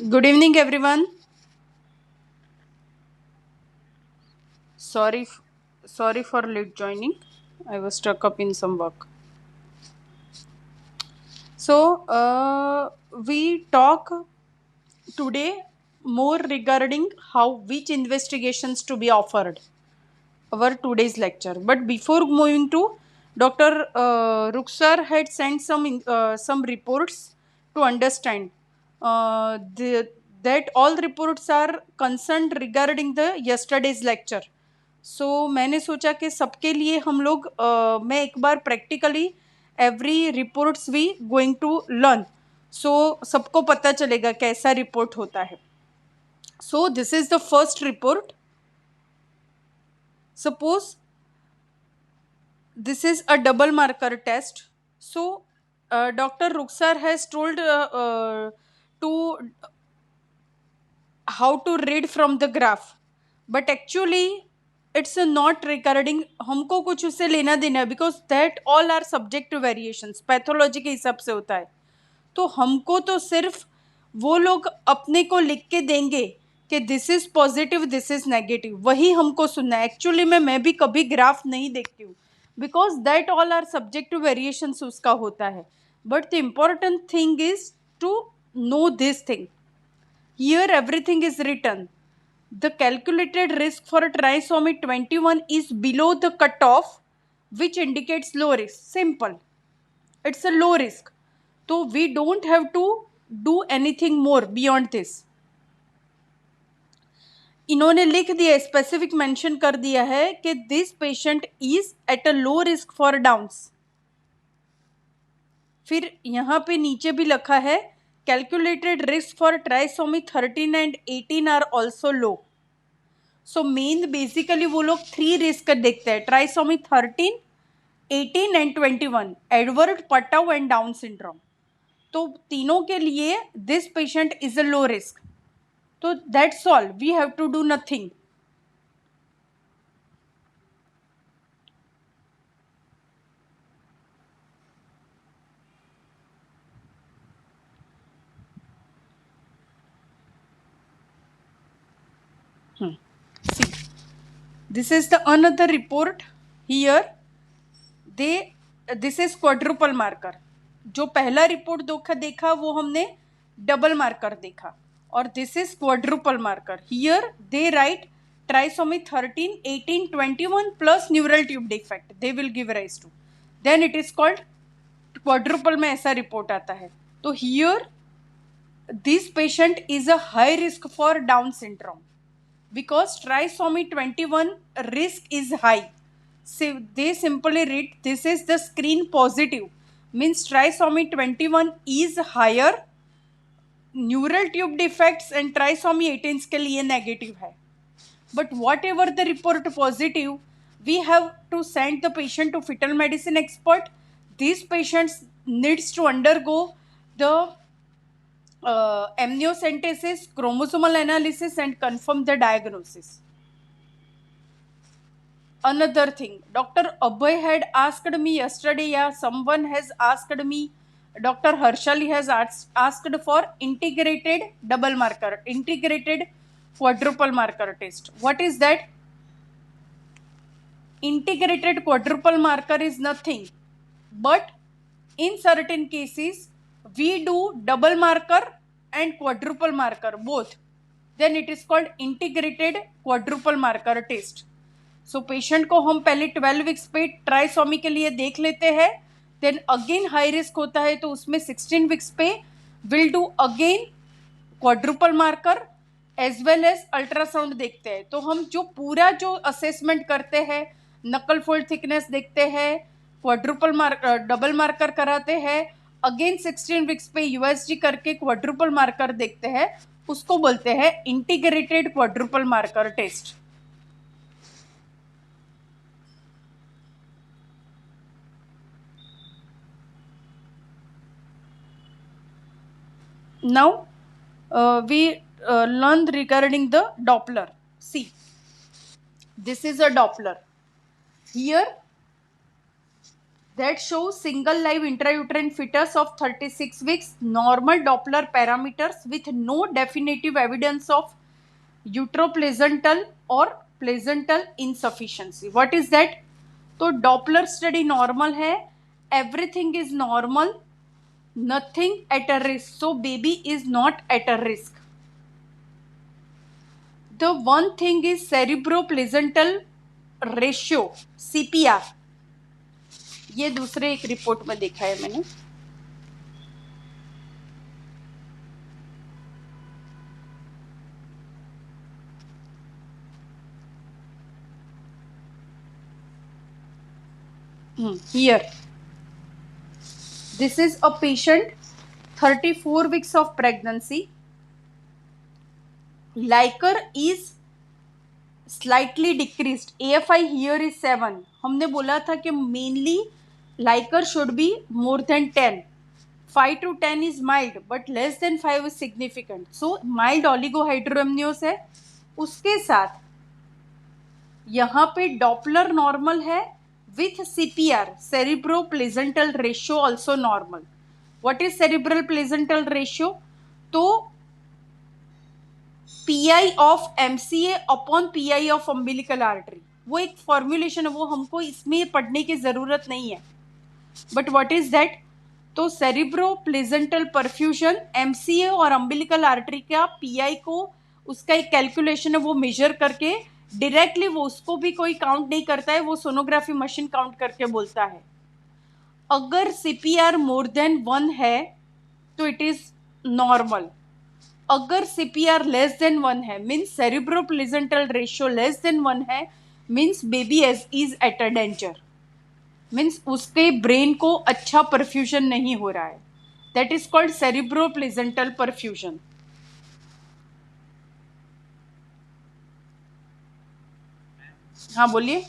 Good evening, everyone. Sorry, sorry for late joining. I was stuck up in some work. We talk today more regarding how which investigations to be offered. Our today's lecture. But before moving to, Dr. Ruksar had sent some reports to understand that all reports are concerned regarding the yesterday's lecture. So मैंने सोचा कि सबके लिए हम लोग मैं एक बार practically every reports we going to learn so सबको पता चलेगा कैसा रिपोर्ट होता है. So this is the first report. Suppose this is a double marker test. So, Dr. Ruksar has told to how to read from the graph, but actually it's not regarding हमको कुछ उससे लेना देना है because that all are subject to variations. Pathology के हिसाब से होता है. तो हमको तो सिर्फ वो लोग अपने को लिख के देंगे कि this is positive this is negative, वही हमको सुनना है. एक्चुअली मैं भी कभी ग्राफ नहीं देखती हूँ because that all are subject to variations उसका होता है. But the important thing is to know this thing. Here everything is written. The calculated risk for trisomy 21 is below the cutoff, which indicates low risk. Simple. It's a low risk. So we don't have to do anything more beyond this. इन्होंने लिख दिया, specific mention कर दिया है कि this patient is at a low risk for Downs. फिर यहाँ पे नीचे भी लिखा है calculated risk for trisomy 13 and 18 are also low. So main basically वो लोग 3 रिस्क देखते हैं, trisomy 13, 18 and 21, Edward Patau and Down syndrome. तो तीनों के लिए this patient is a low risk. तो that's all, we have to do nothing. See, this is the another report. Here they this is quadruple marker. जो पहला report देखा वो हमने डबल मार्कर देखा, और this is quadruple marker. Here they write trisomy 13, 18, 21 plus neural tube defect they will give rise to, then it is called quadruple में ऐसा report आता है. तो here this patient is a high risk for Down syndrome because trisomy 21 risk is high. So they simply read this is the screen positive, means trisomy 21 is higher, neural tube defects and trisomy 18 के लिए negative है. But whatever the report positive, we have to send the patient to fetal medicine expert. These patients needs to undergo the amniocentesis, chromosomal analysis and confirm the diagnosis. Another thing, Dr. Abhay had asked me yesterday, yeah, someone has asked me, Dr. Harshali has asked for integrated double marker, integrated quadruple marker test. What is that? Integrated quadruple marker is nothing but in certain cases we do double marker and quadruple marker both, then it is called integrated quadruple marker test. So patient को हम पहले 12 weeks पे trisomy के लिए देख लेते हैं, then again high risk होता है तो उसमें 16 वीक्स पे will do again quadruple marker as well as ultrasound देखते हैं. तो हम जो पूरा जो असेसमेंट करते हैं, नकल फोल्ड थिकनेस देखते हैं, क्वाड्रुपल मार्कर डबल मार्कर कराते हैं, अगेन 16 वीक्स पे यूएसजी करके क्वाड्रुपल मार्कर देखते हैं, उसको बोलते हैं integrated quadruple marker test. Now we learn regarding the Doppler. See, this is a Doppler. Here that shows single live intrauterine fetus of 36 weeks, normal Doppler parameters with no definitive evidence of uteroplacental or placental insufficiency. What is that? तो Doppler study normal है, everything is normal, nothing at a risk, so baby is not at a risk. The one thing is cerebroplacental ratio, CPR. ये दूसरे एक report में देखा है मैंने. Here, this is a patient, 34 weeks of pregnancy. Liker is slightly decreased. AFI here is 7. हमने बोला था कि mainly Liker should be more than 10. 5 to 10 is mild, but less than 5 is significant. So mild oligohydramnios है. उसके साथ यहाँ पे Doppler normal है with CPR, cerebroplacental ratio also normal. What is cerebral placental ratio? तो PI of MCA upon PI of umbilical artery, वो एक formulation है, वो हमको इसमें पढ़ने की ज़रूरत नहीं है. But what is that? तो सेरिब्रोप्लेसेंटल परफ्यूजन MCA और अम्बिलिकल आर्टरी का PI को उसका एक कैलकुलेशन है, वो मेजर करके डायरेक्टली वो उसको भी कोई काउंट नहीं करता है, वो सोनोग्राफी मशीन काउंट करके बोलता है. अगर CPR मोर देन 1 है तो इट इज नॉर्मल. अगर CPR लेस देन 1 है means cerebroplacental ratio less than 1 है, means baby is at a danger, means उसके ब्रेन को अच्छा परफ्यूजन नहीं हो रहा है. That is called cerebroplacental perfusion. हाँ बोलिए.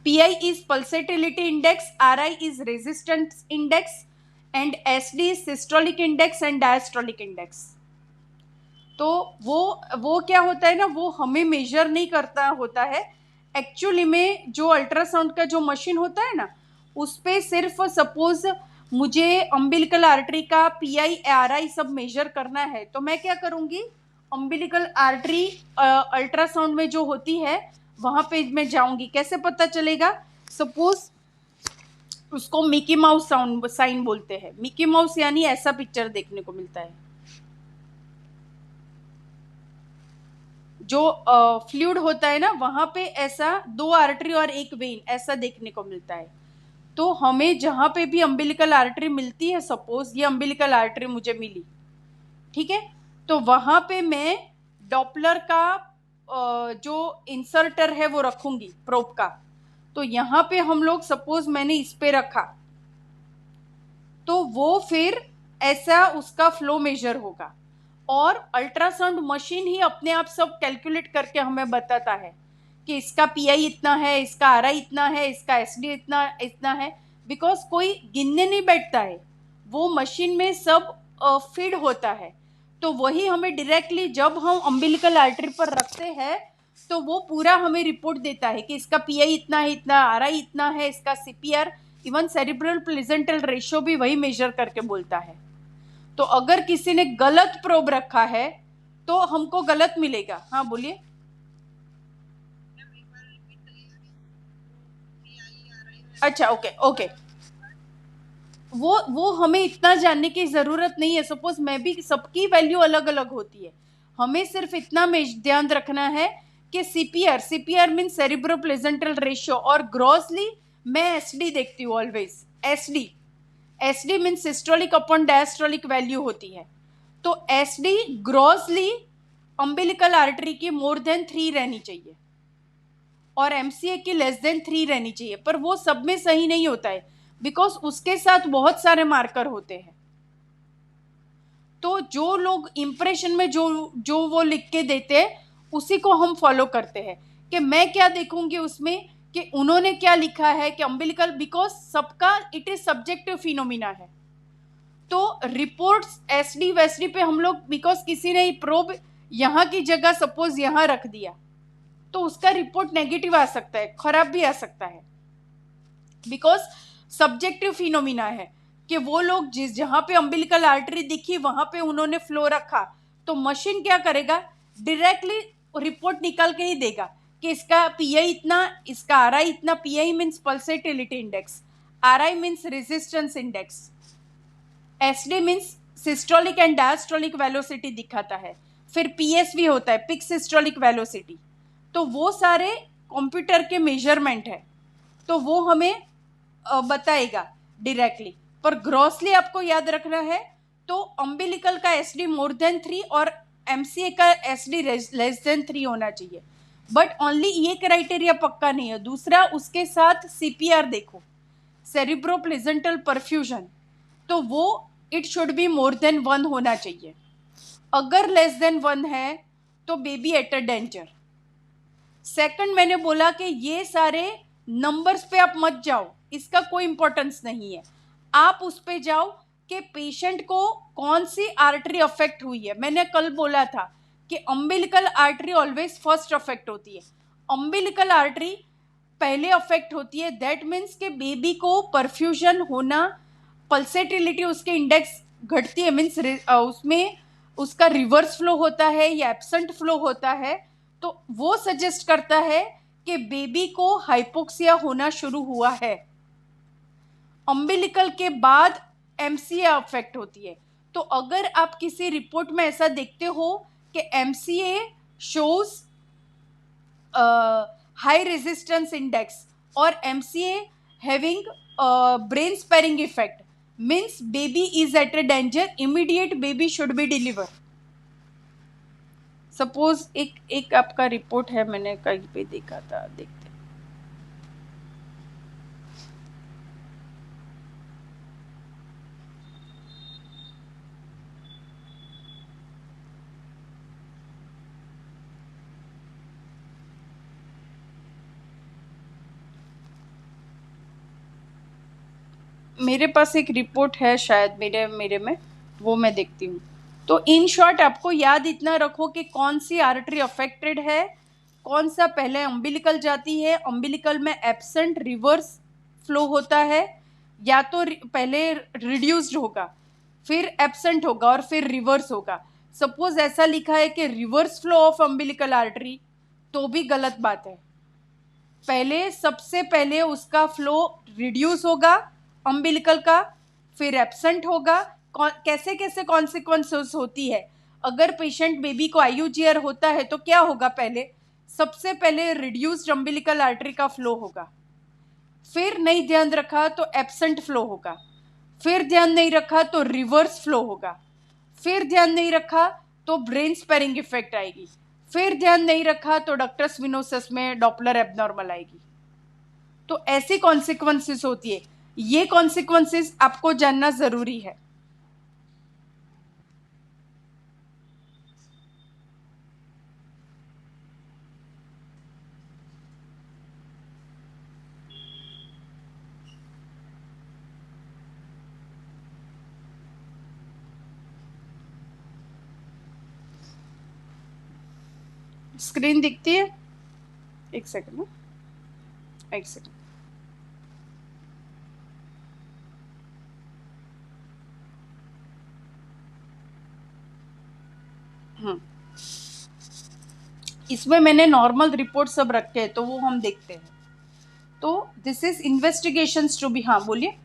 PI is pulsatility index, RI is resistance index and SD is systolic index and diastolic index. तो वो क्या होता है ना, वो हमें मेजर नहीं करता होता है. एक्चुअली में जो अल्ट्रासाउंड का जो मशीन होता है ना, उस पर सिर्फ सपोज मुझे अम्बिलिकल आर्टरी का PI RI सब मेजर करना है, तो मैं क्या करूँगी, अम्बिलिकल आर्टरी अल्ट्रासाउंड में जो होती है वहाँ पे मैं जाऊँगी. कैसे पता चलेगा? सपोज उसको मिकी माउस साइन बोलते हैं. मिकी माउस यानी ऐसा पिक्चर देखने को मिलता है, जो फ्लूइड होता है ना, वहाँ पे ऐसा 2 आर्टरी और 1 वेन ऐसा देखने को मिलता है. तो हमें जहाँ पे भी अम्बिलिकल आर्टरी मिलती है, सपोज ये अम्बिलिकल आर्टरी मुझे मिली, ठीक है, तो वहाँ पे मैं डॉपलर का जो इंसर्टर है वो रखूंगी प्रोब का. तो यहाँ पे हम लोग सपोज मैंने इस पे रखा, तो वो फिर ऐसा उसका फ्लो मेजर होगा, और अल्ट्रासाउंड मशीन ही अपने आप सब कैलकुलेट करके हमें बताता है कि इसका PI इतना है, इसका RI इतना है, इसका SD इतना है. बिकॉज कोई गिनने नहीं बैठता है, वो मशीन में सब फीड होता है. तो वही हमें डायरेक्टली जब हम अम्बिलिकल आर्टरी पर रखते हैं तो वो पूरा हमें रिपोर्ट देता है कि इसका PI इतना है, इतना RI इतना है, इसका CPR, even cerebral placental ratio भी वही मेजर करके बोलता है. तो अगर किसी ने गलत प्रोब रखा है तो हमको गलत मिलेगा. हाँ बोलिए. अच्छा ओके. वो हमें इतना जानने की ज़रूरत नहीं है. सपोज मैं भी, सबकी वैल्यू अलग अलग होती है, हमें सिर्फ इतना में ध्यान रखना है कि CPR मीन्स सेरिब्रोप्लेसेंटल रेशियो, और ग्रॉसली मैं SD देखती हूँ always. SD means systolic upon diastolic value होती है. तो SD ग्रॉसली अम्बिलिकल आर्टरी की मोर देन 3 रहनी चाहिए और MCA की लेस देन 3 रहनी चाहिए. पर वो सब में सही नहीं होता है, बिकॉज उसके साथ बहुत सारे मार्कर होते हैं. तो जो लोग इंप्रेशन में जो वो लिख के देते हैं उसी को हम फॉलो करते हैं. कि मैं क्या देखूंगी उसमें कि उन्होंने क्या लिखा है कि अम्बिलिकल, बिकॉज सबका इट इज सब्जेक्टिव फिनोमिना है. तो रिपोर्ट्स SD वेसडी पे हम लोग, बिकॉज किसी ने प्रोब यहाँ की जगह सपोज यहाँ रख दिया, तो उसका रिपोर्ट नेगेटिव आ सकता है, खराब भी आ सकता है, बिकॉज सब्जेक्टिव फिनोमिना है कि वो लोग जिस जहां पे अम्बिलिकल आर्टरी दिखी वहां पे उन्होंने फ्लो रखा, तो मशीन क्या करेगा, डायरेक्टली रिपोर्ट निकाल के ही देगा कि इसका पीआई इतना, इसका आरआई इतना, PI means pulsatility index, RI means resistance index, SD means systolic and diastolic velocity दिखाता है, फिर पीएसवी होता है, पिक सिस्टोलिक वेलोसिटी। तो वो सारे कंप्यूटर के मेजरमेंट है, तो वो हमें बताएगा डायरेक्टली। पर ग्रॉसली आपको याद रखना है, तो अम्बिलिकल का एसडी मोर देन 3 और एमसीए का एसडी लेस देन 3 होना चाहिए। बट ओनली ये क्राइटेरिया पक्का नहीं है। दूसरा, उसके साथ सीपीआर देखो, सेरिब्रो प्लेजेंटल परफ्यूजन, तो वो it should be more then 1 होना चाहिए। अगर लेस देन 1 है तो baby eight a danger. Second, मैंने बोला कि ये सारे नंबर्स पे आप मत जाओ, इसका कोई इंपॉर्टेंस नहीं है। आप उस पे जाओ कि पेशेंट को कौन सी आर्टरी अफेक्ट हुई है। मैंने कल बोला था कि umbilical artery always first affect होती है। अम्बिलिकल आर्टरी पहले अफेक्ट होती है, दैट मीन्स के बेबी को परफ्यूजन होना, पल्सेटिलिटी उसके इंडेक्स घटती है, मीन्स उसमें उसका रिवर्स फ्लो होता है या एब्सेंट फ्लो होता है, तो वो सजेस्ट करता है कि बेबी को हाइपोक्सिया होना शुरू हुआ है। अम्बिलिकल के बाद एमसीए अफेक्ट होती है। तो अगर आप किसी रिपोर्ट में ऐसा देखते हो कि MCA shows high resistance index और MCA having brain sparing effect, means baby is at a danger, immediate baby should be deliver. Suppose एक आपका रिपोर्ट है, मैंने कहीं पे देखा था, देखते मेरे पास एक रिपोर्ट है शायद मेरे में, वो मैं देखती हूँ। तो इन शॉर्ट आपको याद इतना रखो कि कौन सी आर्टरी अफेक्टेड है, कौन सा पहले अम्बिलिकल जाती है, अम्बिलिकल में एब्सेंट रिवर्स फ्लो होता है, या तो पहले रिड्यूस्ड होगा, फिर एब्सेंट होगा और फिर रिवर्स होगा। सपोज ऐसा लिखा है कि reverse flow of umbilical artery, तो भी गलत बात है। पहले सबसे पहले उसका फ्लो रिड्यूस होगा अम्बिलिकल का, फिर एब्सेंट होगा। कैसे कैसे कॉन्सिक्वेंसेस होती है, अगर पेशेंट बेबी को आईयूजीआर होता है तो क्या होगा, पहले सबसे पहले रिड्यूस्ड अम्बिलिकल आर्टरी का फ्लो होगा, फिर नहीं ध्यान रखा तो एब्सेंट फ्लो होगा, फिर ध्यान नहीं रखा तो रिवर्स फ्लो होगा, फिर ध्यान नहीं रखा तो ब्रेन स्पेरिंग इफेक्ट आएगी, फिर ध्यान नहीं रखा तो डक्टस विनोसस में डॉपलर एबनॉर्मल आएगी। तो ऐसी कॉन्सिक्वेंसेस होती है, ये कॉन्सिक्वेंसेस आपको जानना जरूरी है। स्क्रीन दिखती है? एक सेकंड ना, एक सेकंड। इसमें मैंने नॉर्मल रिपोर्ट सब रखे हैं, तो वो हम देखते हैं। तो this is investigations to be, हाँ बोलिए।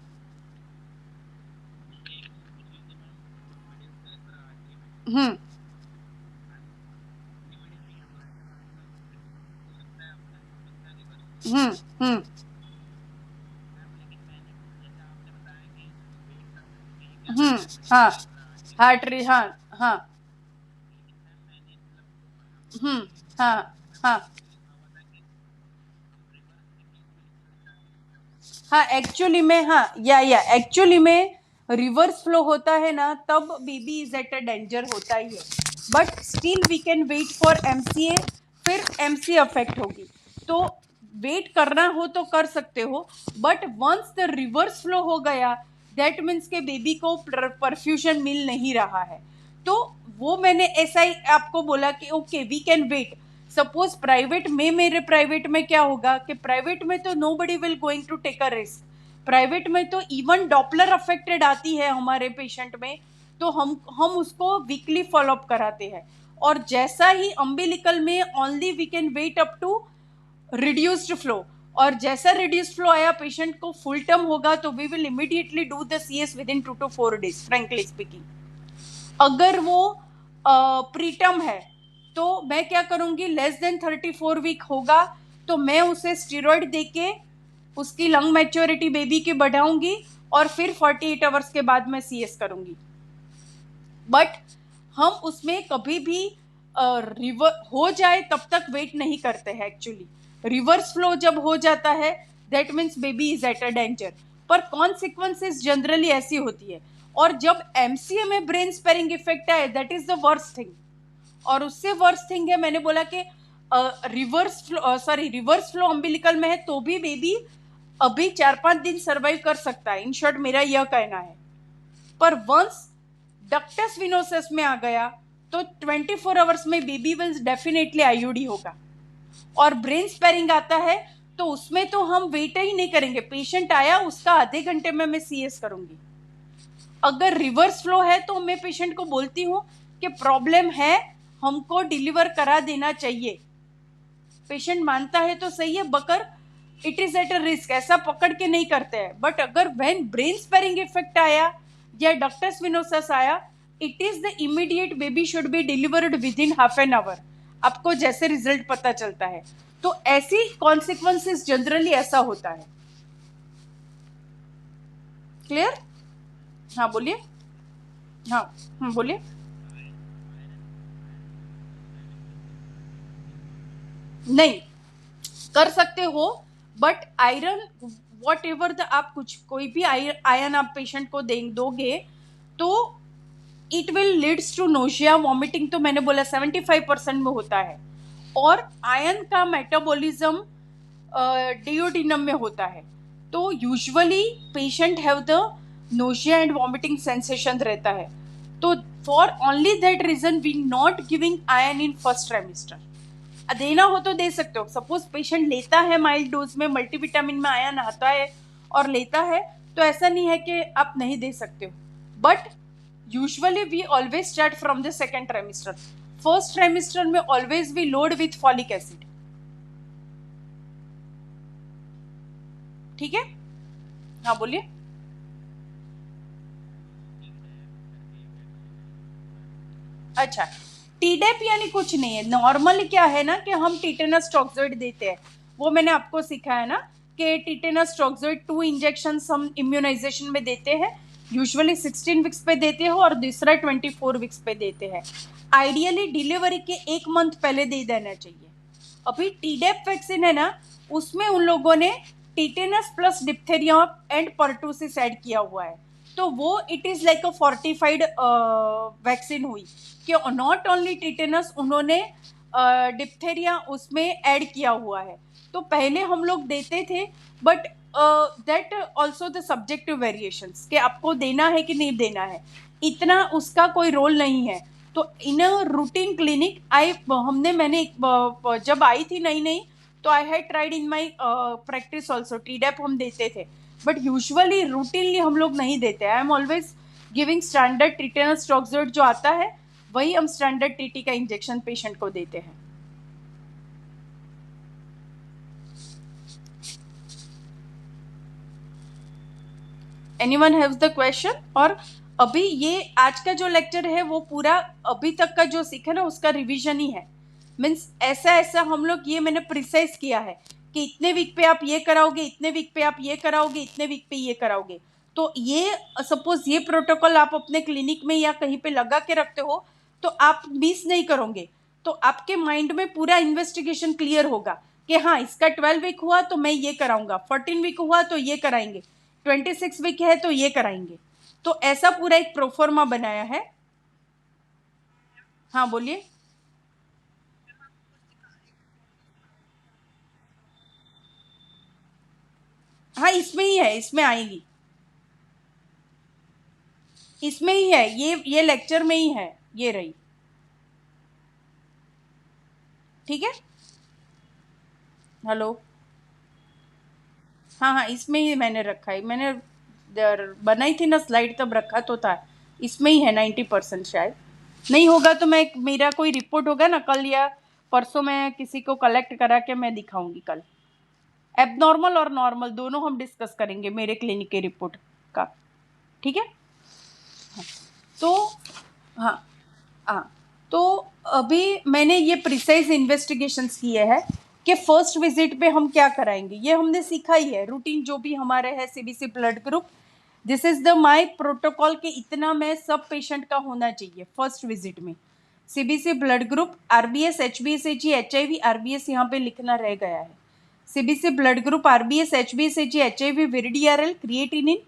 हम्म हम्म हम्म हम्म हाँ, हार्ट रे, हाँ हाँ, हम्म हाँ हाँ हाँ, एक्चुअली में, हाँ या एक्चुअली में रिवर्स फ्लो होता है ना, तब baby is at a danger होता ही है। But still we can wait for MCA, फिर एमसीए अफेक्ट होगी, तो वेट करना हो तो कर सकते हो। But once the reverse flow हो गया, दैट मीन्स के बेबी को परफ्यूजन मिल नहीं रहा है, तो वो मैंने ऐसा ही आपको बोला कि okay we can wait. Suppose private में, मेरे प्राइवेट में क्या होगा कि प्राइवेट में तो nobody will going to take a risk. Private में तो इवन डॉपलर अफेक्टेड आती है हमारे पेशेंट में, तो हम उसको वीकली फॉलोअप कराते हैं। और जैसा ही अम्बिलिकल में only we can wait up to reduced flow, और जैसा रिड्यूस्ड फ्लो आया पेशेंट को फुल टर्म होगा तो we will immediately do the CS with in 2 to 4 days frankly speaking. अगर वो प्रीटर्म है तो मैं क्या करूंगी, लेस देन 34 वीक होगा तो मैं उसे स्टीरॉयड देके उसकी लंग मैच्योरिटी बेबी की बढ़ाऊंगी और फिर 48 आवर्स के बाद मैं CS करूंगी। बट हम उसमें कभी भी रिवर हो जाए तब तक वेट नहीं करते हैं एक्चुअली। रिवर्स फ्लो जब हो जाता है that means baby is at a danger, पर कॉन्सिक्वेंसेस जनरली ऐसी होती है। और जब MCA में ब्रेन स्पेरिंग इफेक्ट आए that is the worst thing. और उससे वर्स्ट थिंग है, मैंने बोला कि रिवर्स फ्लो अम्बिलिकल में है तो भी बेबी अभी 4-5 दिन सर्वाइव कर सकता है, इन शॉर्ट मेरा यह कहना है। पर वंस डक्टस विनोसस में आ गया तो 24 आवर्स में बेबी विल डेफिनेटली IUD होगा। और ब्रेन स्पेरिंग आता है तो उसमें तो हम वेट ही नहीं करेंगे, पेशेंट आया उसका आधे घंटे में मैं CS करूंगी। अगर रिवर्स फ्लो है तो मैं पेशेंट को बोलती हूँ कि प्रॉब्लम है, हमको डिलीवर करा देना चाहिए। पेशेंट मानता है तो सही है, बकर it is at a risk, ऐसा पकड़ के नहीं करते हैं। बट अगर व्हेन ब्रेन स्पेरिंग इफेक्ट आया या डक्टस विनोसस आया, it is the immediate baby should be delivered with in half an hour, आपको जैसे रिजल्ट पता चलता है। तो ऐसी कॉन्सिक्वेंसेस जनरली ऐसा होता है। क्लियर? हाँ बोलिए। हाँ बोलिए। नहीं कर सकते हो, but iron what ever the आप कुछ कोई भी आयरन आप पेशेंट को दोगे तो it will leads to nausea vomiting, तो मैंने बोला 75% में होता है। और आयरन का मेटाबॉलिज्म डिओडिनम में होता है, तो usually patient have the nausea and vomiting sensation रहता है। तो for only that reason we not giving iron in first trimester. देना हो तो दे सकते हो, सपोज पेशेंट लेता है माइल्ड डोज में मल्टीविटामिन में आयरन आता है और लेता है, तो ऐसा नहीं है कि आप नहीं दे सकते हो। But usually we always start from the second trimester. First trimester में always we load with folic acid. ठीक है? हाँ बोलिए। अच्छा, टीडेप यानी कुछ नहीं है, नॉर्मल क्या है ना कि हम टिटेनस टॉक्सोइड देते हैं, वो मैंने आपको सिखाया ना कि टिटेनस टॉक्सोइड 2 इंजेक्शन हम इम्यूनाइजेशन में देते हैं, यूजुअली 16 वीक्स पे देते हो और दूसरा 24 वीक्स पे देते हैं। आइडियली डिलीवरी के 1 मंथ पहले दे देना चाहिए। अभी टीडेप वैक्सीन है ना, उसमें उन लोगों ने tetanus plus diphtheria and pertussis add किया हुआ है, तो वो it is like a fortified vaccine हुई कि नॉट ओनली टिटेनस, उन्होंने डिप्थेरिया उसमें ऐड किया हुआ है। तो पहले हम लोग देते थे, but that also the subjective variations कि आपको देना है कि नहीं देना है, इतना उसका कोई रोल नहीं है। तो इन रूटीन क्लिनिक मैंने जब आई थी नई नई तो I had tried in my practice also, Tdap हम देते थे, बट यूजुअली रूटीनली हम लोग नहीं देते। I am always giving standard tetanus toxoid जो आता है वही हम स्टैंडर्ड टीटी का इंजेक्शन पेशेंट को देते हैं। Anyone haves the question? और अभी ये आज का जो लेक्चर है वो पूरा अभी तक का जो सीखा ना उसका रिवीजन ही है। मीन्स ऐसा ऐसा हम लोग ये मैंने प्रिसाइज किया है कि इतने वीक पे आप ये कराओगे, इतने वीक पे आप ये कराओगे, इतने वीक पे ये कराओगे। तो ये सपोज ये प्रोटोकॉल आप अपने क्लिनिक में या कहीं पे लगा के रखते हो तो आप मिस नहीं करोगे, तो आपके माइंड में पूरा इन्वेस्टिगेशन क्लियर होगा कि हाँ इसका 12 वीक हुआ तो मैं ये कराऊंगा, 14 वीक हुआ तो ये कराएंगे, 26 वीक है तो ये कराएंगे। तो ऐसा पूरा एक प्रोफॉर्मा बनाया है। हाँ बोलिए। हाँ इसमें ही है, इसमें आएगी, इसमें ही है, ये लेक्चर में ही है, ये रही। ठीक है। हेलो, हाँ हाँ, इसमें ही मैंने रखा है, मैंने बनाई थी ना स्लाइड तब रखा तो था, इसमें ही है 90% शायद। नहीं होगा तो मैं, मेरा कोई रिपोर्ट होगा ना कल या परसों, मैं किसी को कलेक्ट करा के मैं दिखाऊंगी कल। एबनॉर्मल और नॉर्मल दोनों हम डिस्कस करेंगे मेरे क्लिनिक के रिपोर्ट का, ठीक है। तो हाँ हाँ, तो अभी मैंने ये प्रिसाइज इन्वेस्टिगेशंस किए हैं कि फर्स्ट विजिट पे हम क्या कराएंगे, ये हमने सीखा ही है। रूटीन जो भी हमारे है CBC blood group, this is the my protocol कि इतना में सब पेशेंट का होना चाहिए फर्स्ट विजिट में। CBC blood group, RBS, HBS, HG, HIV, RBS यहाँ पे लिखना रह गया है। CBC blood group, RBS, HBS, HG, HIV, VDRL, creatinine,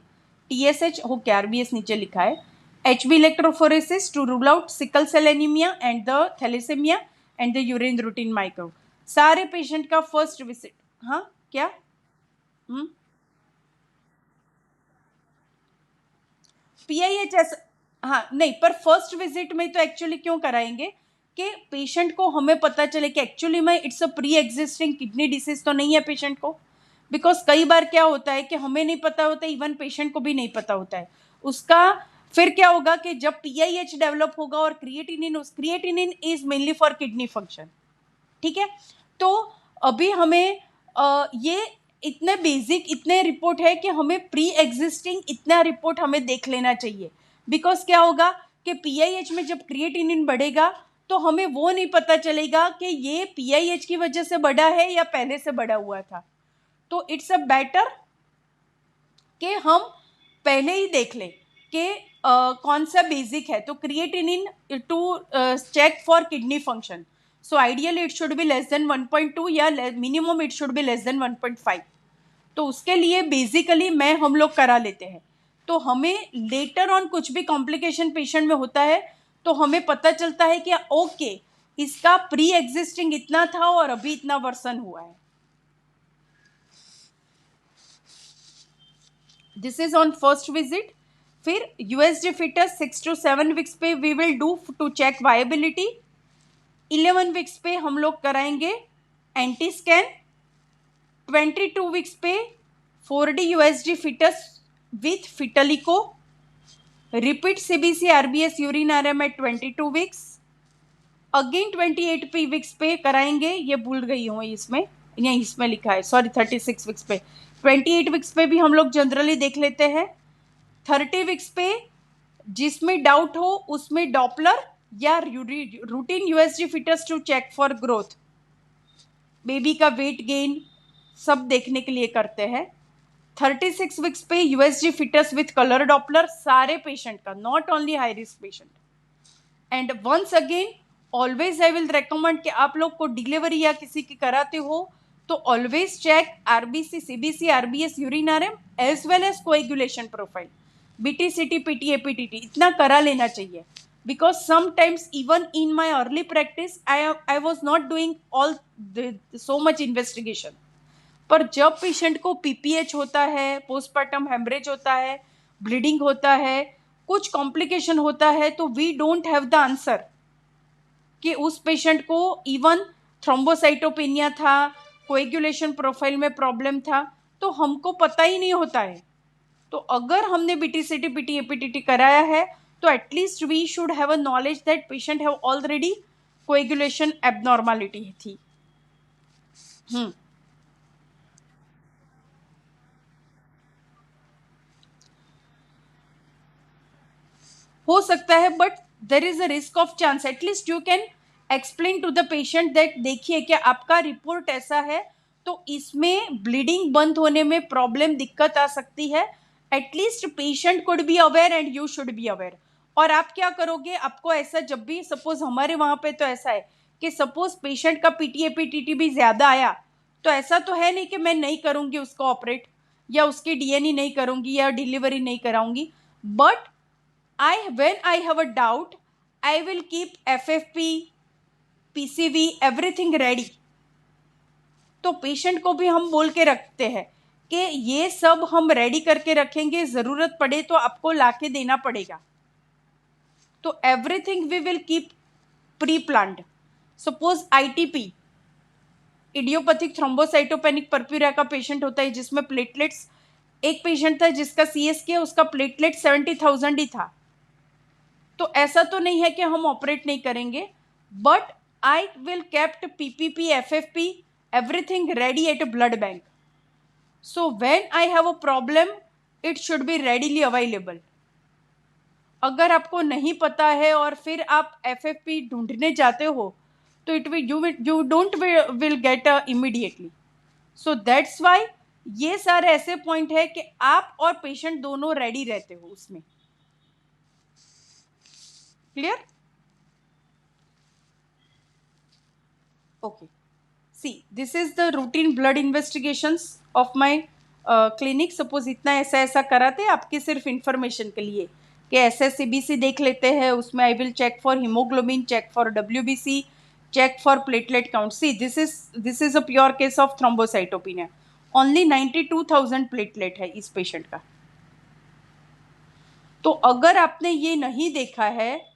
TSH, okay RBS नीचे लिखा है, HB electrophoresis to rule out sickle cell anemia and the thalassemia and the urine routine micro। सारे पेशेंट का फर्स्ट विजिट, हाँ क्या, PIHS, हाँ नहीं, पर फर्स्ट विजिट में तो एक्चुअली क्यों कराएंगे कि पेशेंट को हमें पता चले कि एक्चुअली में it's a pre existing kidney disease तो नहीं है पेशेंट को। बिकॉज कई बार क्या होता है कि हमें नहीं पता होता, इवन पेशेंट को भी नहीं पता होता है उसका। फिर क्या होगा कि जब PIH डेवलप होगा और creatinine is mainly for kidney function, ठीक है। तो अभी हमें ये इतने बेसिक इतने रिपोर्ट है कि हमें प्री एग्जिस्टिंग इतना रिपोर्ट हमें देख लेना चाहिए। बिकॉज क्या होगा कि PIH में जब क्रिएटिनिन बढ़ेगा तो हमें वो नहीं पता चलेगा कि ये PIH की वजह से बढ़ा है या पहले से बढ़ा हुआ था। तो इट्स अ बेटर कि हम पहले ही देख लें कि कौन सा बेसिक है। तो creatinine to check for kidney function, so ideally it should be less than 1.2 या minimum it should be less than 1.5। तो उसके लिए बेसिकली मैं हम लोग करा लेते हैं। तो हमें लेटर ऑन कुछ भी कॉम्प्लिकेशन पेशेंट में होता है तो हमें पता चलता है कि ओके इसका प्री एग्जिस्टिंग इतना था और अभी इतना वर्सन हुआ है। This is on first visit. फिर USG फिटस 6 to 7 वीक्स पे we will do to check viability. 11 weeks पे हम लोग कराएंगे एंटी स्कैन। 22 वीक्स पे 4D USG फिटस विथ फिटलिको। Repeat CBC RBS urine RM at 22 weeks. Again 28 weeks पे कराएंगे, ये भूल गई हूँ इसमें, नहीं इसमें लिखा है सॉरी, 36 वीक्स पे। 28 वीक्स पे भी हम लोग जनरली देख लेते हैं। 30 वीक्स पे जिसमें डाउट हो उसमें डॉपलर या routine USG fetus to check for growth, baby का वेट गेन सब देखने के लिए करते हैं। 36 वीक्स पे USG fetus with colour Doppler सारे पेशेंट का, not only high risk patient. And once again always I will recommend कि आप लोग को डिलीवरी या किसी की कराते हो तो always check RBC, CBC, RBS, urine RM as well as coagulation profile, BT-CT, PT, APTT इतना करा लेना चाहिए। Because sometimes even in my early practice I was not doing all so much investigation, पर जब पेशेंट को PPH होता है, postpartum haemorrhage होता है, ब्लीडिंग होता है, कुछ कॉम्प्लिकेशन होता है, तो we don't have the answer कि उस पेशेंट को इवन थ्रोम्बोसाइटोपेनिया था, कोएगुलेशन प्रोफाइल में प्रॉब्लम था, तो हमको पता ही नहीं होता है। तो अगर हमने BT-CT, PT, APTT कराया है तो at least we should have a knowledge that patient have already coagulation abnormality थी। हो सकता है, but there is a risk of chance. At least you can explain to the patient that देखिए कि आपका रिपोर्ट ऐसा है तो इसमें ब्लीडिंग बंद होने में प्रॉब्लम दिक्कत आ सकती है। At least patient could be aware and you should be aware. और आप क्या करोगे, आपको ऐसा जब भी सपोज हमारे वहां पे तो ऐसा है कि सपोज पेशेंट का PTA-PTT भी ज्यादा आया तो ऐसा तो है नहीं कि मैं नहीं करूंगी उसको ऑपरेट या उसकी DNE नहीं करूंगी या डिलीवरी नहीं कराऊंगी, but when I have a doubt, I will keep FFP, PCV, everything ready। तो पेशेंट को भी हम बोल के रखते हैं कि ये सब हम रेडी करके रखेंगे, जरूरत पड़े तो आपको लाके देना पड़ेगा। तो everything we will keep pre planned. Suppose ITP, idiopathic thrombocytopenic purpura का पेशेंट होता है जिसमें प्लेटलेट्स, एक पेशेंट था जिसका सीएसके उसका प्लेटलेट 70,000 ही था। तो ऐसा तो नहीं है कि हम ऑपरेट नहीं करेंगे, but I will kept PPP FFP everything ready at a blood bank, so when I have a problem it should B readily available. अगर आपको नहीं पता है और फिर आप एफएफपी ढूंढने जाते हो तो it will you don't will get immediately. So that's why ये सारे ऐसे पॉइंट है कि आप और पेशेंट दोनों रेडी रहते हो उसमें। Clear? Okay, C this is the routine blood investigations of my clinic. Suppose इतना ऐसा ऐसा कराते आपके सिर्फ इंफॉर्मेशन के लिए कि SSCBC देख लेते हैं, उसमें I will check for haemoglobin, check for WBC, check for platelet count. See this is a pure case of thrombocytopenia. Only 92,000 platelet है इस पेशेंट का। तो अगर आपने ये नहीं देखा है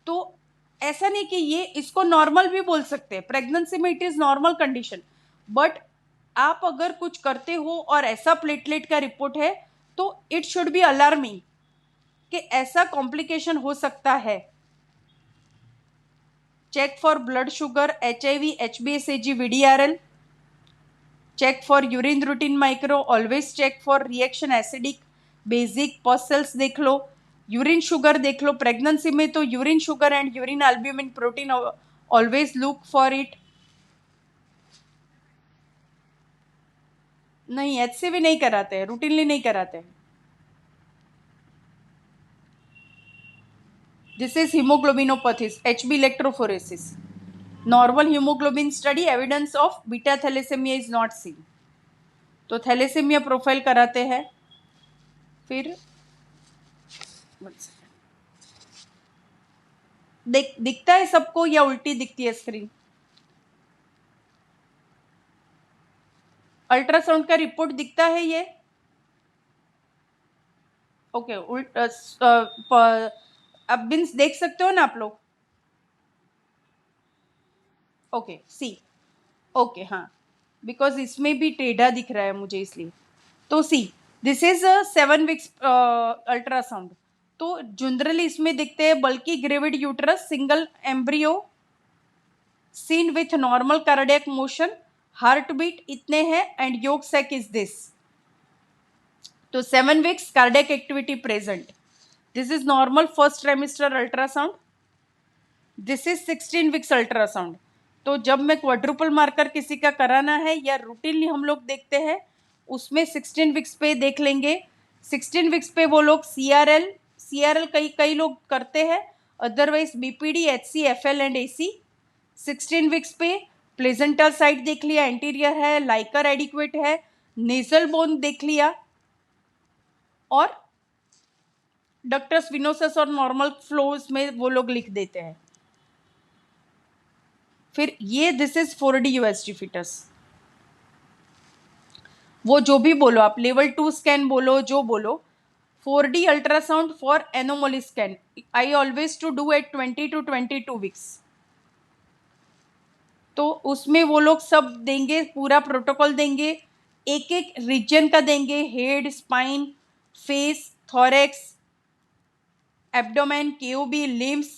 तो ऐसा नहीं कि ये इसको नॉर्मल भी बोल सकते हैं, प्रेगनेंसी में it is normal condition, but आप अगर कुछ करते हो और ऐसा प्लेटलेट का रिपोर्ट है तो इट शुड बी अलार्मिंग कि ऐसा कॉम्प्लिकेशन हो सकता है। Check for blood sugar, HIV, HbSAg, VDRL, check for urine routine micro, always check for reaction acidic, basic pus cells देख लो, यूरिन शुगर देख लो। प्रेगनेंसी में तो urine sugar and urine albumin protein always look for it. नहीं, HCV नहीं कराते हैं, रूटीनली नहीं कराते हैं। This is haemoglobinopathies, HB electrophoresis, normal haemoglobin study, evidence of beta thalassaemia is not seen. तो थैलेसेमिया प्रोफाइल कराते हैं। फिर दिखता है सबको या उल्टी दिखती है स्क्रीन? अल्ट्रासाउंड का रिपोर्ट दिखता है ये? ओके, अब बिन्स देख सकते हो ना आप लोग? ओके, सी, ओके, हाँ, बिकॉज इसमें भी टेढ़ा दिख रहा है मुझे इसलिए। तो see this is 7 weeks ultrasound. तो जनरली इसमें दिखते हैं बल्कि gravid uterus, single embryo, seen with normal cardiac motion, heart beat इतने हैं and yolk sac is this. तो 7 weeks cardiac activity present. This is normal first trimester ultrasound. This is 16 weeks ultrasound. तो जब मैं क्वाड्रुपल मार्कर किसी का कराना है या रूटीनली हम लोग देखते हैं उसमें 16 वीक्स पे देख लेंगे। 16 वीक्स पे वो लोग CRL कई लोग करते हैं, otherwise BPD, HC, FL and AC। 16 weeks पे प्लेजेंटल साइड देख लिया, एंटीरियर है, लाइकर एडिक्वेट है, नेजल बोन देख लिया, और डक्टस विनोसस और नॉर्मल फ्लोज में वो लोग लिख देते हैं। फिर ये this is 4D USG foetus. वो जो भी बोलो आप, लेवल 2 स्कैन बोलो, जो बोलो, 4D ultrasound for anomaly scan I always to do at 20 to 22 weeks. तो उसमें वो लोग सब देंगे, पूरा प्रोटोकॉल देंगे, एक एक रीजन का देंगे, head, spine, face, thorax, abdomen, KOB, limbs,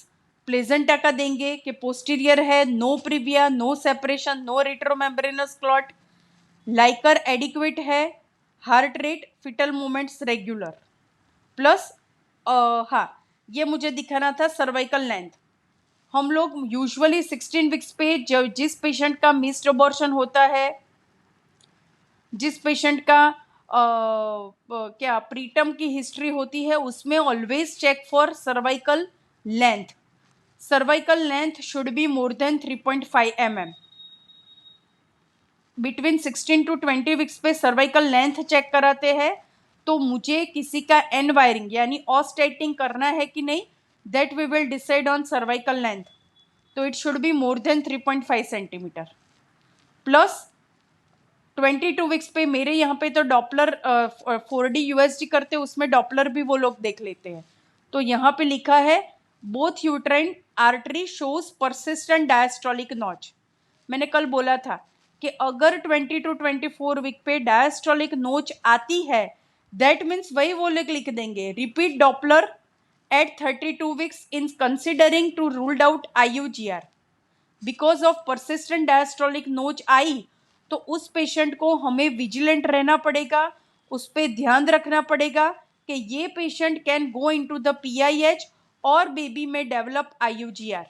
placenta का देंगे कि पोस्टीरियर है, no previa, no separation, no retromembranous clot, liquor adequate है, heart rate, fetal movements regular, plus हाँ, ये मुझे दिखाना था सर्वाइकल लेंथ। हम लोग यूजुअली 16 वीक्स पे जिस पेशेंट का मिस्ड अबॉर्शन होता है, जिस पेशेंट का क्या प्रीटर्म की हिस्ट्री होती है, उसमें always check for cervical length. Cervical length should be more than 3.5 mm। Between 16 to 20 weeks पे सर्वाइकल लेंथ चेक कराते हैं। तो मुझे किसी का एन वायरिंग यानी ऑस्टेटिंग करना है कि नहीं, that we will decide on cervical length. तो it should be more than 3.5 centimetre. Plus 22 weeks पे मेरे यहाँ पे तो डॉपलर 4D USG करते, उसमें डॉपलर भी वो लोग देख लेते हैं। तो यहाँ पे लिखा है both uterine artery shows persistent diastolic notch. मैंने कल बोला था कि अगर 20 to 24 वीक पे डायस्टोलिक नोच आती है, दैट मीन्स वही वो लोग लिख देंगे repeat Doppler at 32 weeks in considering to ruled out IUGR। Because of persistent diastolic notch आई तो उस पेशेंट को हमें विजिलेंट रहना पड़ेगा, उस पर ध्यान रखना पड़ेगा कि ये patient can go into the PIH और बेबी में डेवलप IUGR।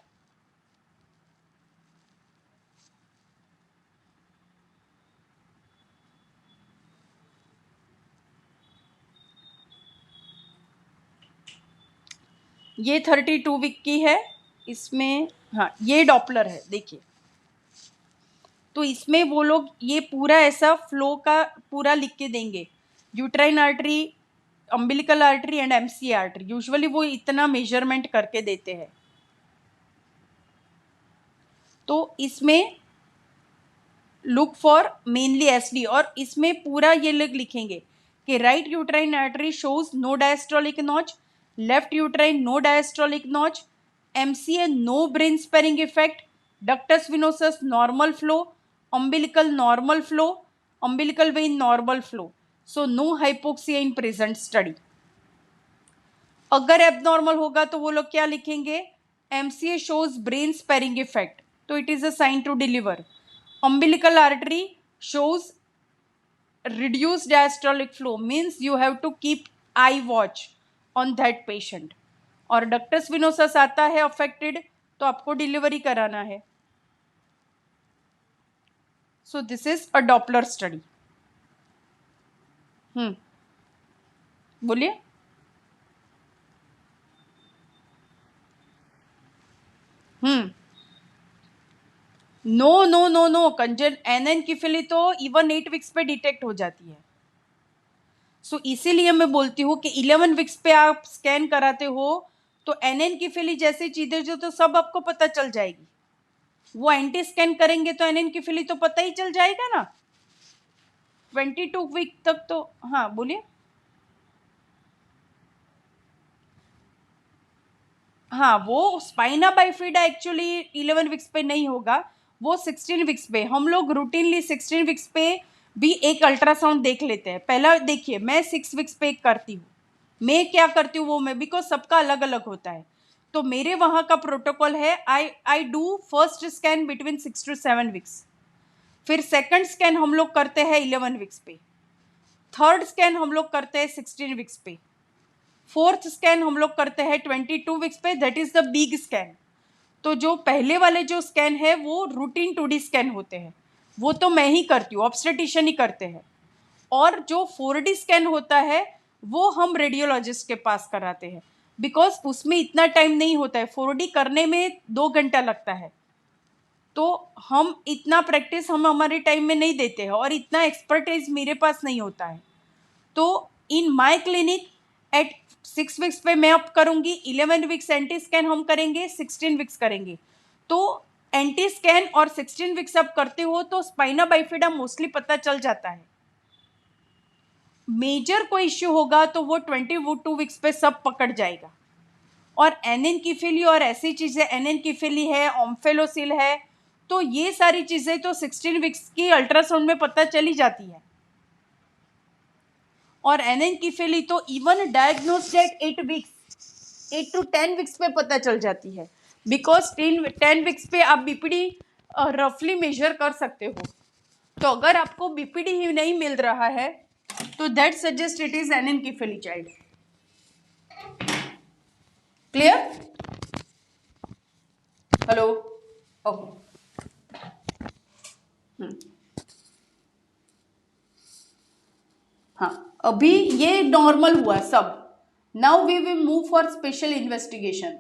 ये 32 वीक की है, इसमें हाँ ये डॉपलर है देखिए। तो इसमें वो लोग ये पूरा ऐसा फ्लो का पूरा लिख के देंगे, uterine artery, umbilical artery and MC artery. Usually वो इतना मेजरमेंट करके देते हैं। तो इसमें लुक फॉर मेनली SD, और इसमें पूरा ये लोग लिखेंगे कि right uterine artery shows no diastolic notch, left uterine no diastolic notch, MCA no brain sparing effect, ductus venosus normal flow, umbilical normal flow, umbilical vein normal flow, so no hypoxia in present study. अगर abnormal होगा तो वो लोग क्या लिखेंगे, MCA shows brain sparing effect, तो it is a sign to deliver. Umbilical artery shows reduced diastolic flow, means you have to keep eye watch on that patient। और ductus venosus आता है affected तो आपको डिलीवरी कराना है। So this is a Doppler study। बोलिए। No no no no कंजन एनेनकिफिली तो even 8 weeks पे डिटेक्ट हो जाती है। सो इसीलिए मैं बोलती हूँ कि 11 वीक्स पे आप स्कैन कराते हो तो एनेनकिफिली जैसी चीजें जो तो सब आपको पता चल जाएगी। वो एंटी स्कैन करेंगे तो एनेनकिफिली तो पता ही चल जाएगा ना 22 वीक तक। तो हाँ बोलिए। हाँ वो स्पाइना बाइफिडा एक्चुअली 11 वीक्स पे नहीं होगा, वो 16 वीक्स पे। हम लोग रूटीनली 16 वीक्स पे भी एक अल्ट्रासाउंड देख लेते हैं। पहला देखिए मैं 6 वीक्स पे एक करती हूँ, मैं क्या करती हूँ वो मैं, बिकॉज सबका अलग अलग होता है। तो मेरे वहाँ का प्रोटोकॉल है I do first scan between 6 to 7 weeks, फिर सेकंड स्कैन हम लोग करते हैं 11 वीक्स पे, थर्ड स्कैन हम लोग करते हैं 16 वीक्स पे, फोर्थ स्कैन हम लोग करते हैं 22 वीक्स पे, that is the big scan. तो जो पहले वाले जो स्कैन है वो रूटीन 2D स्कैन होते हैं, वो तो मैं ही करती हूँ, ऑब्स्टेटिशियन ही करते हैं। और जो 4D स्कैन होता है वो हम रेडियोलॉजिस्ट के पास कराते हैं, बिकॉज उसमें इतना टाइम नहीं होता है, 4D करने में 2 घंटा लगता है। तो हम इतना प्रैक्टिस हम हमारे टाइम में नहीं देते हैं और इतना एक्सपर्टाइज मेरे पास नहीं होता है। तो in my clinic eight 6 weeks पे मैं अब करूँगी, 11 वीक्स एंटी स्कैन हम करेंगे, 16 वीक्स करेंगे। तो एंटी स्कैन और 16 वीक्स अब करते हो तो स्पाइना बाइफिडा मोस्टली पता चल जाता है। मेजर कोई इश्यू होगा तो वो 22 वीक्स पे सब पकड़ जाएगा। और एनेनकिफिली और ऐसी चीज़ें, एनेनकिफिली है, ओम्फेलोसिल है, तो ये सारी चीज़ें तो 16 वीक्स की अल्ट्रासाउंड में पता चली जाती है। और एनेनकिफिली तो even diagnosed at 8 weeks, 8 to 10 weeks पे पता चल जाती है, बिकॉज 10 वीक्स पे आप BPD रफली मेजर कर सकते हो। तो अगर आपको BPD ही नहीं मिल रहा है तो that suggest it is anencephaly child. Clear? Hello? Okay. हाँ अभी ये नॉर्मल हुआ सब। Now we will move for special investigation.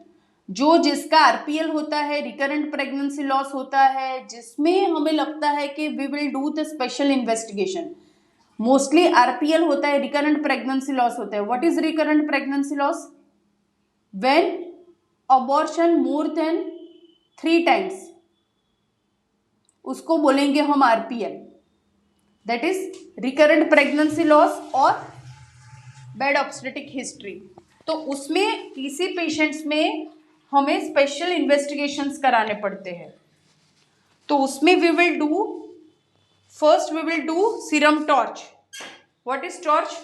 जो जिसका RPL होता है, रिकरेंट प्रेगनेंसी लॉस होता है, जिसमें हमें लगता है कि we will do the special investigation. Mostly RPL होता है, रिकरेंट प्रेगनेंसी लॉस होता है। What is recurrent pregnancy loss? When abortion more than 3 times, उसको बोलेंगे हम RPL, that is recurrent pregnancy loss और बैड ऑब्स्टेटिक हिस्ट्री। तो उसमें किसी पेशेंट्स में हमें स्पेशल इन्वेस्टिगेशंस कराने पड़ते हैं। तो उसमें we will do first, we will do serum torch. What is torch?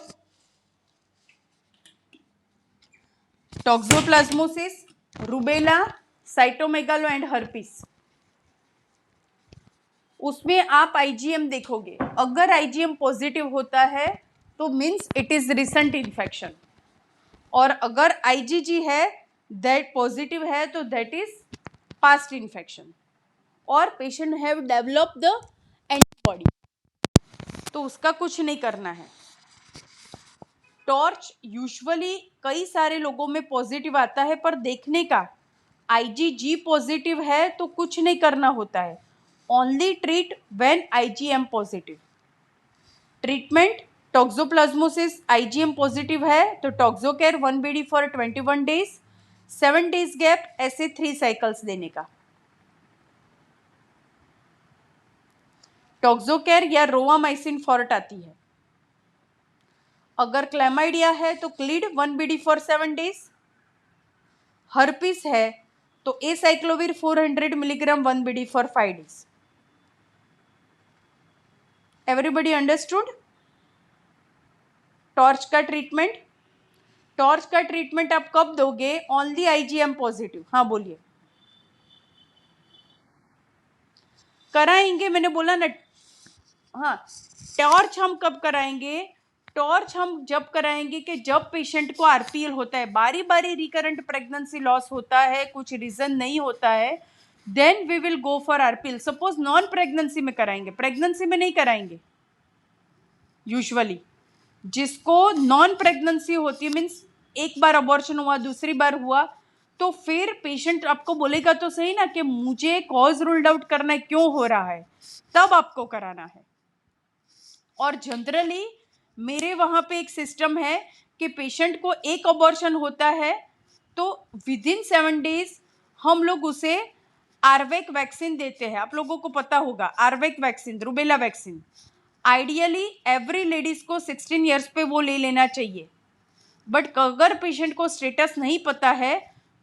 Toxoplasmosis, rubella, cytomegalo and herpes. उसमें आप आईजीएम देखोगे. अगर आईजीएम पॉजिटिव होता है तो means it is recent infection, और अगर आईजीजी है दैट पॉजिटिव है तो दैट इज पास्ट इन्फेक्शन, और patient have develop the antibody. तो उसका कुछ नहीं करना है. टॉर्च यूजुअली कई सारे लोगों में पॉजिटिव आता है, पर देखने का आईजीजी पॉजिटिव है तो कुछ नहीं करना होता है. Only treat when IgM positive. Treatment toxoplasmosis IgM positive है तो toxocare 1 BD for 21 days, 7 days gap, ऐसे 3 साइकिल्स देने का. टॉक्सोकेयर या रोवामाइसिन फॉर्ट आती है. अगर क्लैमाइडिया है तो क्लीड 1 बीडी फॉर 7 डेज. हर्पिस है तो acyclovir 400 milligram 1 BD for 5 days. Everybody understood? Torch का ट्रीटमेंट. टॉर्च का ट्रीटमेंट आप कब दोगे? Only IgM positive. हाँ बोलिए. कराएंगे, मैंने बोला ना. हाँ, टॉर्च हम कब कराएंगे? टॉर्च हम जब कराएंगे कि जब पेशेंट को आरपीएल होता है, बारी बारी रिकरेंट प्रेगनेंसी लॉस होता है, कुछ रीजन नहीं होता है, then we will go for RPL. Suppose non pregnancy में कराएंगे, प्रेगनेंसी में नहीं कराएंगे. यूजुअली जिसको नॉन प्रेगनेंसी होती है, मीन्स एक बार अबॉर्शन हुआ, दूसरी बार हुआ, तो फिर पेशेंट आपको बोलेगा तो सही ना कि मुझे कॉज रूल्ड आउट करना है, क्यों हो रहा है, तब आपको कराना है. और जनरली मेरे वहाँ पे एक सिस्टम है कि पेशेंट को एक अबॉर्शन होता है तो विदिन 7 डेज हम लोग उसे आरवेक वैक्सीन देते हैं. आप लोगों को पता होगा आरवेक vaccine, rubella vaccine. Ideally every ladies को 16 ईयर्स पे वो ले लेना चाहिए. बट अगर पेशेंट को स्टेटस नहीं पता है,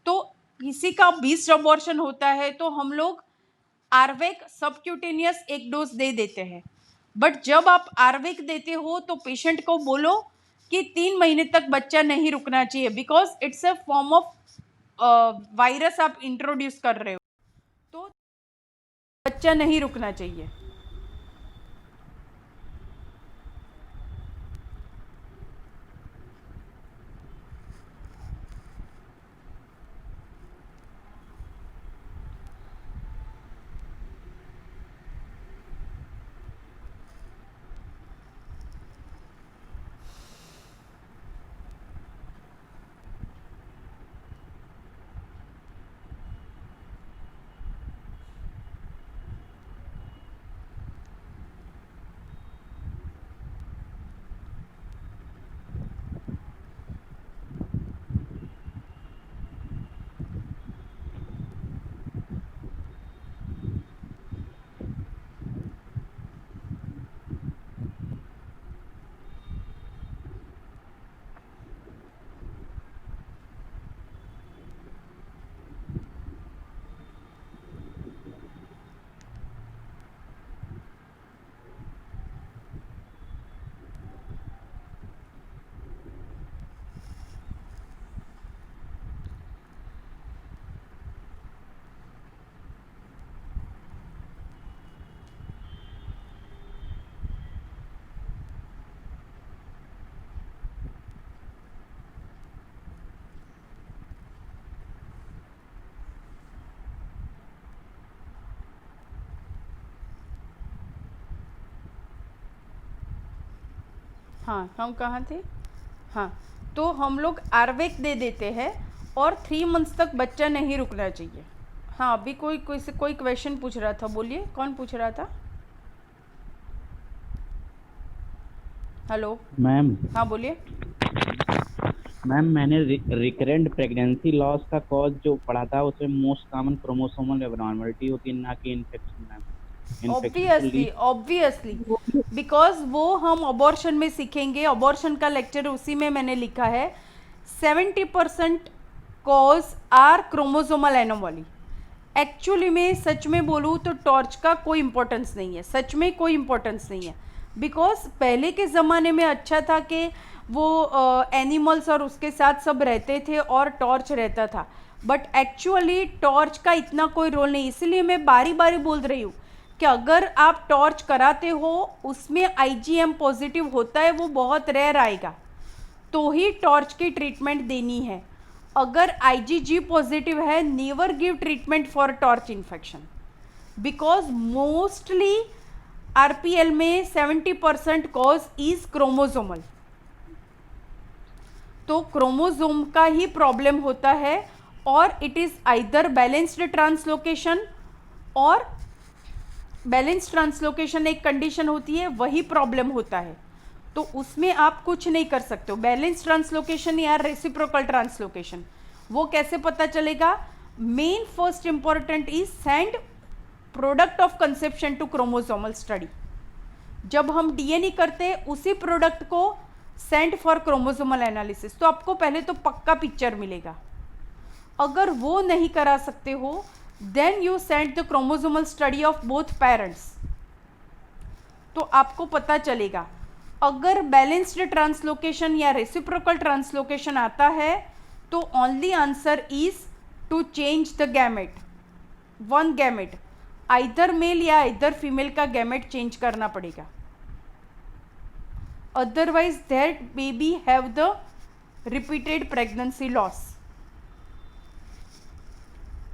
तो किसी का 20 अबॉर्शन होता है तो हम लोग आरवेक सबक्यूटेनियस 1 डोज दे देते हैं. बट जब आप आरवेक देते हो तो पेशेंट को बोलो कि 3 महीने तक बच्चा नहीं रुकना चाहिए, because it's a form of virus आप इंट्रोड्यूस कर रहे हो, तो बच्चा नहीं रुकना चाहिए. हाँ, हम कहाँ थे? हाँ, तो हम लोग आरवेक दे देते हैं और 3 मंथ्स तक बच्चा नहीं रुकना चाहिए. हाँ, अभी कोई क्वेश्चन पूछ रहा था, बोलिए कौन पूछ रहा था? Hello ma'am. हाँ बोलिए. मैम, मैंने रिकरेंट प्रेगनेंसी लॉस का कॉज जो पढ़ा था उसमें मोस्ट कॉमन क्रोमोसोमल एबनॉर्मलिटी होती है, ना कि इन्फेक्शन. मैम, ऑब्वियसली बिकॉज वो हम अबॉर्शन में सीखेंगे. अबॉर्शन का लेक्चर उसी में मैंने लिखा है. 70% cause are chromosomal anomaly. Actually में सच में बोलूँ तो टॉर्च का कोई इम्पोर्टेंस नहीं है, सच में कोई इम्पोर्टेंस नहीं है। बिकॉज पहले के ज़माने में अच्छा था कि वो एनिमल्स और उसके साथ सब रहते थे और टॉर्च रहता था, बट एक्चुअली टॉर्च का इतना कोई रोल नहीं। इसलिए मैं बारी बारी बोल रही हूँ कि अगर आप टॉर्च कराते हो उसमें आईजीएम पॉजिटिव होता है, वो बहुत रेयर आएगा, तो ही टॉर्च की ट्रीटमेंट देनी है। अगर आईजीजी पॉजिटिव है, never give treatment for torch infection, because mostly RPL में 70% कॉज इज क्रोमोसोमल। तो क्रोमोसोम का ही प्रॉब्लम होता है, और it is either balanced translocation, और बैलेंस ट्रांसलोकेशन एक कंडीशन होती है, वही प्रॉब्लम होता है। तो उसमें आप कुछ नहीं कर सकते हो। बैलेंस ट्रांसलोकेशन या रेसिप्रोकल ट्रांसलोकेशन, वो कैसे पता चलेगा? Main first important is send product of conception to chromosomal study. जब हम डीएनए करते हैं उसी प्रोडक्ट को सेंड फॉर क्रोमोसोमल एनालिसिस, तो आपको पहले तो पक्का पिक्चर मिलेगा। अगर वो नहीं करा सकते हो, then you send the chromosomal study of both parents, तो आपको पता चलेगा। अगर बैलेंस्ड ट्रांसलोकेशन या रेसिप्रोकल ट्रांसलोकेशन आता है तो only answer is to change the gamete, one gamete, either male या आइदर फीमेल का गैमेट चेंज करना पड़ेगा। Otherwise that baby have the repeated pregnancy loss.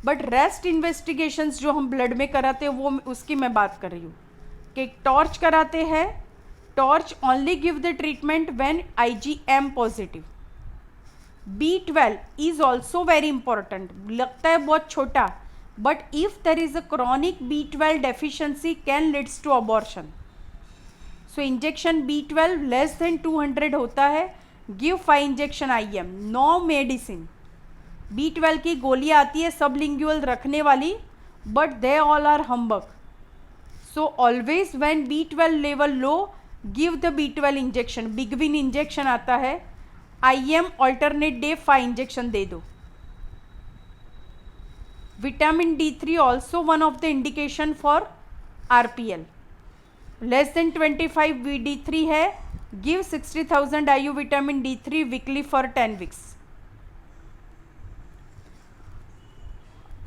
But rest investigations जो हम ब्लड में कराते हैं, वो उसकी मैं बात कर रही हूँ कि टॉर्च कराते हैं, torch only give the treatment when IgM positive. B12 is also very important, लगता है बहुत छोटा, but if there is a chronic B12 deficiency can leads to abortion. So injection B12 less than 200 होता है, give 5 injection IM, no medicine. B12 की गोलियां आती है सबलिंगुअल रखने वाली, but they all are humbug. So always when B12 level low, give the B12 injection. बिगविन injection आता है, IM ऑल्टरनेट डे 5 इंजेक्शन दे दो। Vitamin D3 also one of the indication for RPL। Less than 25 VD3 है, give 60,000 IU vitamin D3 weekly for 10 weeks.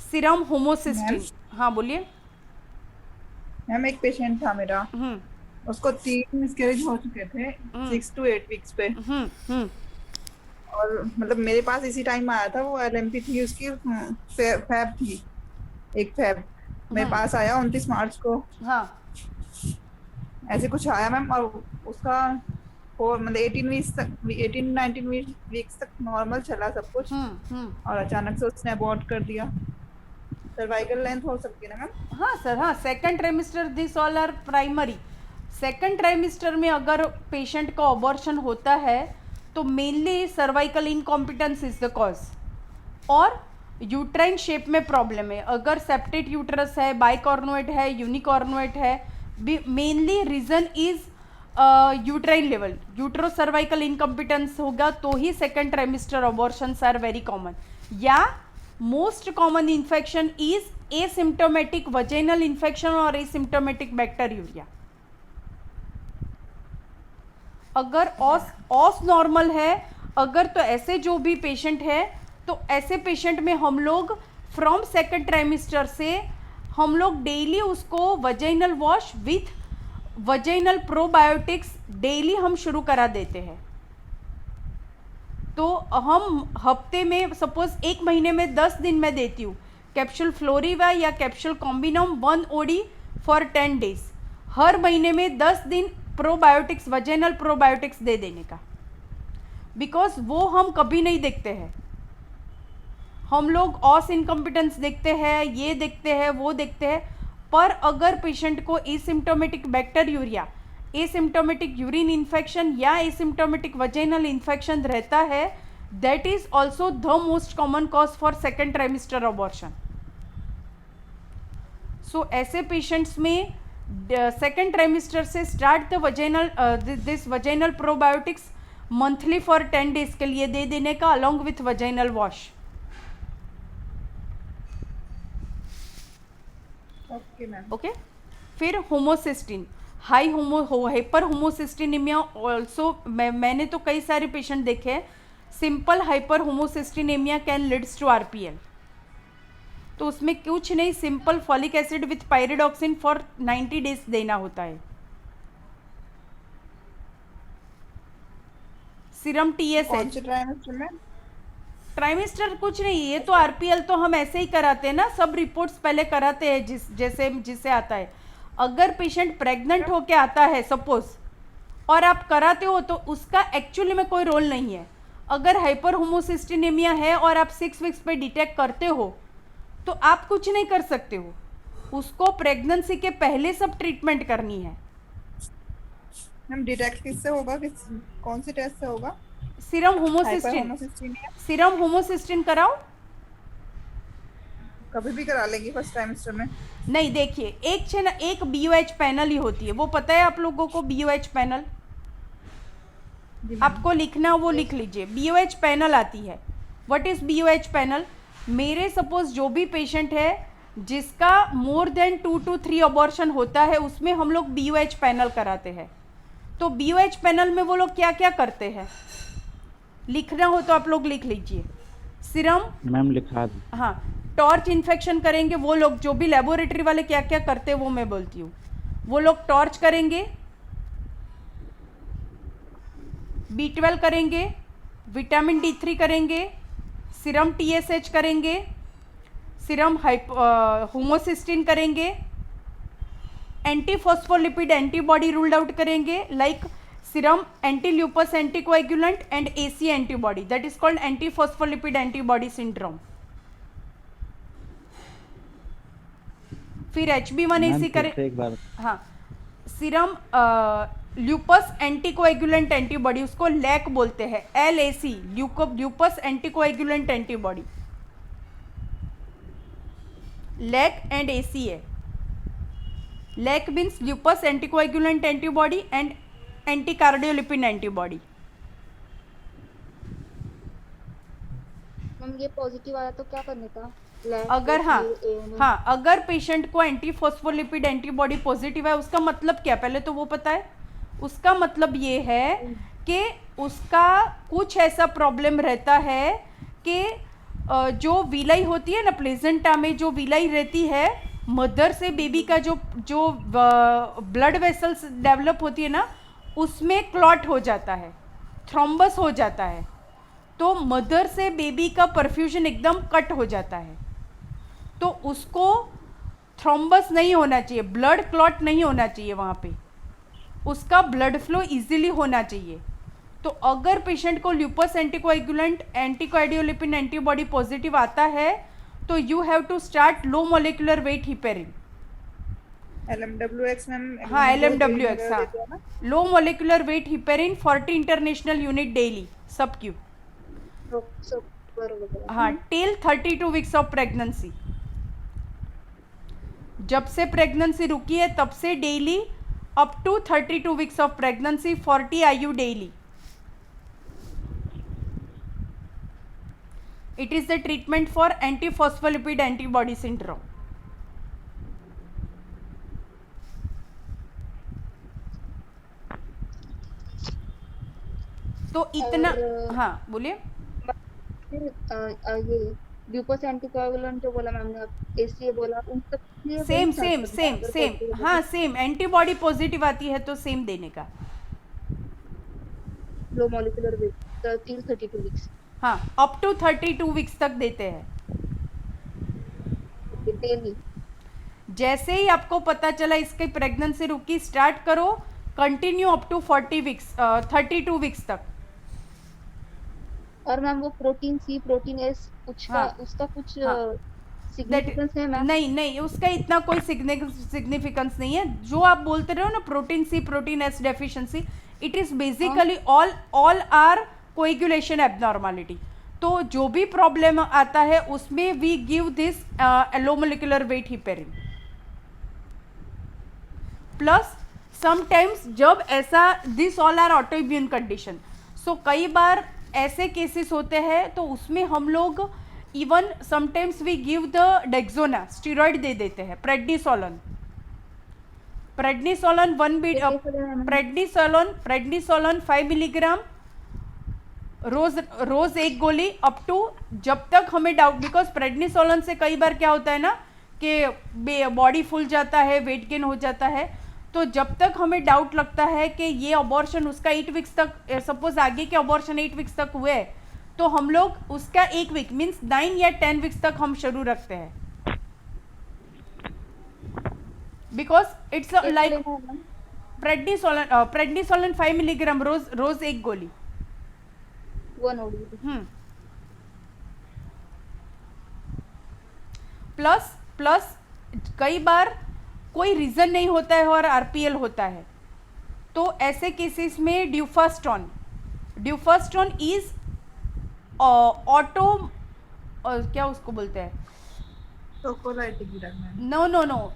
Serum homocysteine, हाँ बोलिए ma'am. एक patient था मेरा, उसको 3 मिसकैरेज हो चुके थे 6 to 8 वीक्स पे। और मतलब मेरे पास इसी टाइम आया था, वो LMP थी उसकी, फैब थी, एक फैब मेरे पास आया 29 मार्च को। हाँ, ऐसे कुछ आया मैम, और उसका मतलब 18-19 वीक्स तक नॉर्मल चला सब कुछ, और अचानक से उसने अबॉर्ट कर दिया। सर्वाइकल लेंथ हो सकती है ना मैम? हाँ सर, हाँ, second trimester this all are primary. Second trimester में अगर पेशेंट का अबॉर्शन होता है तो mainly cervical incompetence is the cause, और यूट्राइन शेप में प्रॉब्लम है। अगर सेप्टेट यूट्रस है, बाइकॉर्नुएट है, यूनिकॉर्नुएट है, mainly reason is uterine level. Utero cervical incompetence होगा तो ही second trimester abortions are very common. या most common infection is asymptomatic vaginal infection और एसिम्टोमेटिक बैक्टीरिया। अगर ऑस नॉर्मल है, अगर तो ऐसे जो भी पेशेंट है, तो ऐसे पेशेंट में हम लोग फ्रॉम सेकंड ट्राइमेस्टर से हम लोग डेली उसको vaginal wash with vaginal probiotics daily हम शुरू करा देते हैं। तो हम हफ्ते में, सपोज एक महीने में 10 दिन मैं देती हूँ कैप्सूल फ्लोरीवा या कैप्सूल कॉम्बिनम 1 OD फॉर 10 डेज। हर महीने में 10 दिन प्रोबायोटिक्स, वजाइनल प्रोबायोटिक्स दे देने का, बिकॉज वो हम कभी नहीं देखते हैं। हम लोग ऑस इनकम्पिटेंस देखते हैं, ये देखते हैं, वो देखते हैं, पर अगर पेशेंट को asymptomatic bacteria, asymptomatic urine infection या एसिम्टोमेटिक वजाइनल इन्फेक्शन रहता है, that is also the most common cause for second trimester abortion. So ऐसे पेशेंट्स में सेकेंड ट्राइमेस्टर से start the vaginal this vaginal probiotics monthly for 10 days के लिए दे देने का, along with vaginal wash. Okay ma'am. Okay. फिर homocysteine, hyper homocysteinemia also, मैंने तो कई सारे पेशेंट देखे हैं, simple hyper होमोसिस्टिनिमिया can leads to RPL. तो उसमें कुछ नहीं, simple folic acid with pyridoxine for 90 days देना होता है। सीरम कौन टीएसएच, से ट्राइमेस्टर में? ट्राइमेस्टर कुछ नहीं, ये तो आरपीएल तो हम ऐसे ही कराते हैं ना, सब रिपोर्ट्स पहले कराते हैं जिससे आता है। अगर पेशेंट प्रेग्नेंट होके आता है सपोज, और आप कराते हो, तो उसका एक्चुअली में कोई रोल नहीं है। अगर हाइपर होमोसिस्टिनेमिया है और आप 6 वीक्स पे डिटेक्ट करते हो, तो आप कुछ नहीं कर सकते हो, उसको प्रेगनेंसी के पहले सब ट्रीटमेंट करनी है। मैम डिटेक्ट किससे होगा, कौन से टेस्ट से होगा? Serum hyper homocysteine, homocysteinemia serum homocysteine कराओ। कभी भी करा लेंगी फर्स्ट ट्राइमेस्टर में? नहीं, देखिए, एक BOH पैनल ही होती है, वो पता है आप लोगों को, BOH पैनल जी मैम। आपको लिखना, वो लिख लीजिए, BOH पैनल आती है। What is BOH panel? मेरे सपोज जो भी पेशेंट है जिसका मोर देन 2 to 3 अबॉर्शन होता है, उसमें हम लोग BOH पैनल कराते हैं। तो BOH पैनल में वो लोग क्या क्या करते हैं, लिखना हो तो आप लोग लिख लीजिए। सीरम, मैम लिखा दी। हाँ, टॉर्च इन्फेक्शन करेंगे वो लोग, जो भी लेबोरेटरी वाले क्या क्या करते हैं वो मैं बोलती हूँ। वो लोग टॉर्च करेंगे, B12 करेंगे, विटामिन D3 करेंगे, सीरम TSH करेंगे, सीरम होमोसिस्टिन करेंगे, anti phospholipid antibody ruled out करेंगे, like serum anti lupus anticoagulant and AC antibody, that is called anti phospholipid antibody syndrome. फिर HB1AC करें, एक बार हाँ, सीरम ल्यूपस एंटीकोएगुलेंट एंटीबॉडी, उसको लैक बोलते हैं, LAC, lupus anticoagulant antibody, lac and AC है। Lac means lupus anticoagulant antibody and anticardiolipin antibody. Ma'am ये पॉजिटिव आया तो क्या करने का? अगर हाँ, अगर पेशेंट को एंटी फॉस्फोलिपिड एंटीबॉडी पॉजिटिव है, उसका मतलब क्या, पहले तो वो पता है। उसका मतलब ये है कि उसका कुछ ऐसा प्रॉब्लम रहता है कि जो विलाई होती है ना, प्लेजेंटा में जो विलाई रहती है, मदर से बेबी का जो ब्लड वेसल्स डेवलप होती है ना, उसमें क्लॉट हो जाता है, थ्रोम्बस हो जाता है, तो मदर से बेबी का परफ्यूजन एकदम कट हो जाता है। तो उसको थ्रोम्बस नहीं होना चाहिए, ब्लड क्लॉट नहीं होना चाहिए वहाँ पे, उसका ब्लड फ्लो इजीली होना चाहिए। तो अगर पेशेंट को lupus anticoagulant anticardiolipin antibody positive आता है, तो you have to start low molecular weight heparin. LMWX ma'am? हाँ, LMWX, हाँ, low molecular weight heparin 40 international unit daily sub Q, हाँ, टिल 32 वीक्स ऑफ प्रेगनेंसी। जब से प्रेगनेंसी रुकी है तब से daily up to 32 weeks of pregnancy, 40 IU daily. It is the treatment for anti-phospholipid antibody syndrome. तो इतना, हाँ बोलिए। फिर ये ल्यूपस एंटीकोएगुलेंट जो बोला मैम ने, AC बोला, उन सब सेम, हाँ सेम, एंटीबॉडी पॉजिटिव आती है तो सेम देने का। Low molecular weight till 32 weeks, हाँ, अप टू 32 वीक्स तक देते हैं डेली। जैसे ही आपको पता चला इसकी प्रेगनेंसी रुकी, स्टार्ट करो, continue up to 40 weeks, 32 weeks तक। और मैम वो प्रोटीन C, प्रोटीन S, हाँ, उसका कुछ हाँ, सिग्निफिकेंस है मैम? नहीं, उसका इतना कोई सिग्निफिकेंस नहीं है। जो आप बोलते रहे हो ना, protein C, protein S deficiency, it is basically all are coagulation abnormality. तो जो भी प्रॉब्लम आता है उसमें we give this low molecular weight heparin. Plus sometimes जब ऐसा, this all are autoimmune condition, so कई बार ऐसे केसेस होते हैं तो उसमें हम लोग even sometimes we give the Dexona, steroid दे देते हैं, प्रेडनिसोलन 5 मिलीग्राम रोज एक गोली अप टू, जब तक हमें डाउट, बिकॉज प्रेडनिसोलन से कई बार क्या होता है ना कि बॉडी फूल जाता है, वेट गेन हो जाता है, तो जब तक हमें डाउट लगता है कि ये अबॉर्शन उसका 8 वीक्स तक, सपोज आगे के अबॉर्शन 8 वीक्स तक हुए, तो हम लोग उसका 1 वीक मीन्स 9 या 10 वीक्स तक हम शुरू रखते हैं, बिकॉज इट्स लाइक प्रेडनिसोलन 5 मिलीग्राम रोज एक गोली। 1 OD। प्लस कई बार कोई रीजन नहीं होता है और आरपीएल होता है, तो ऐसे केसेस में ड्यूफास्टोन इज ऑटो, क्या उसको बोलते हैं, टोकोलाइटिक ड्रग मैम, नो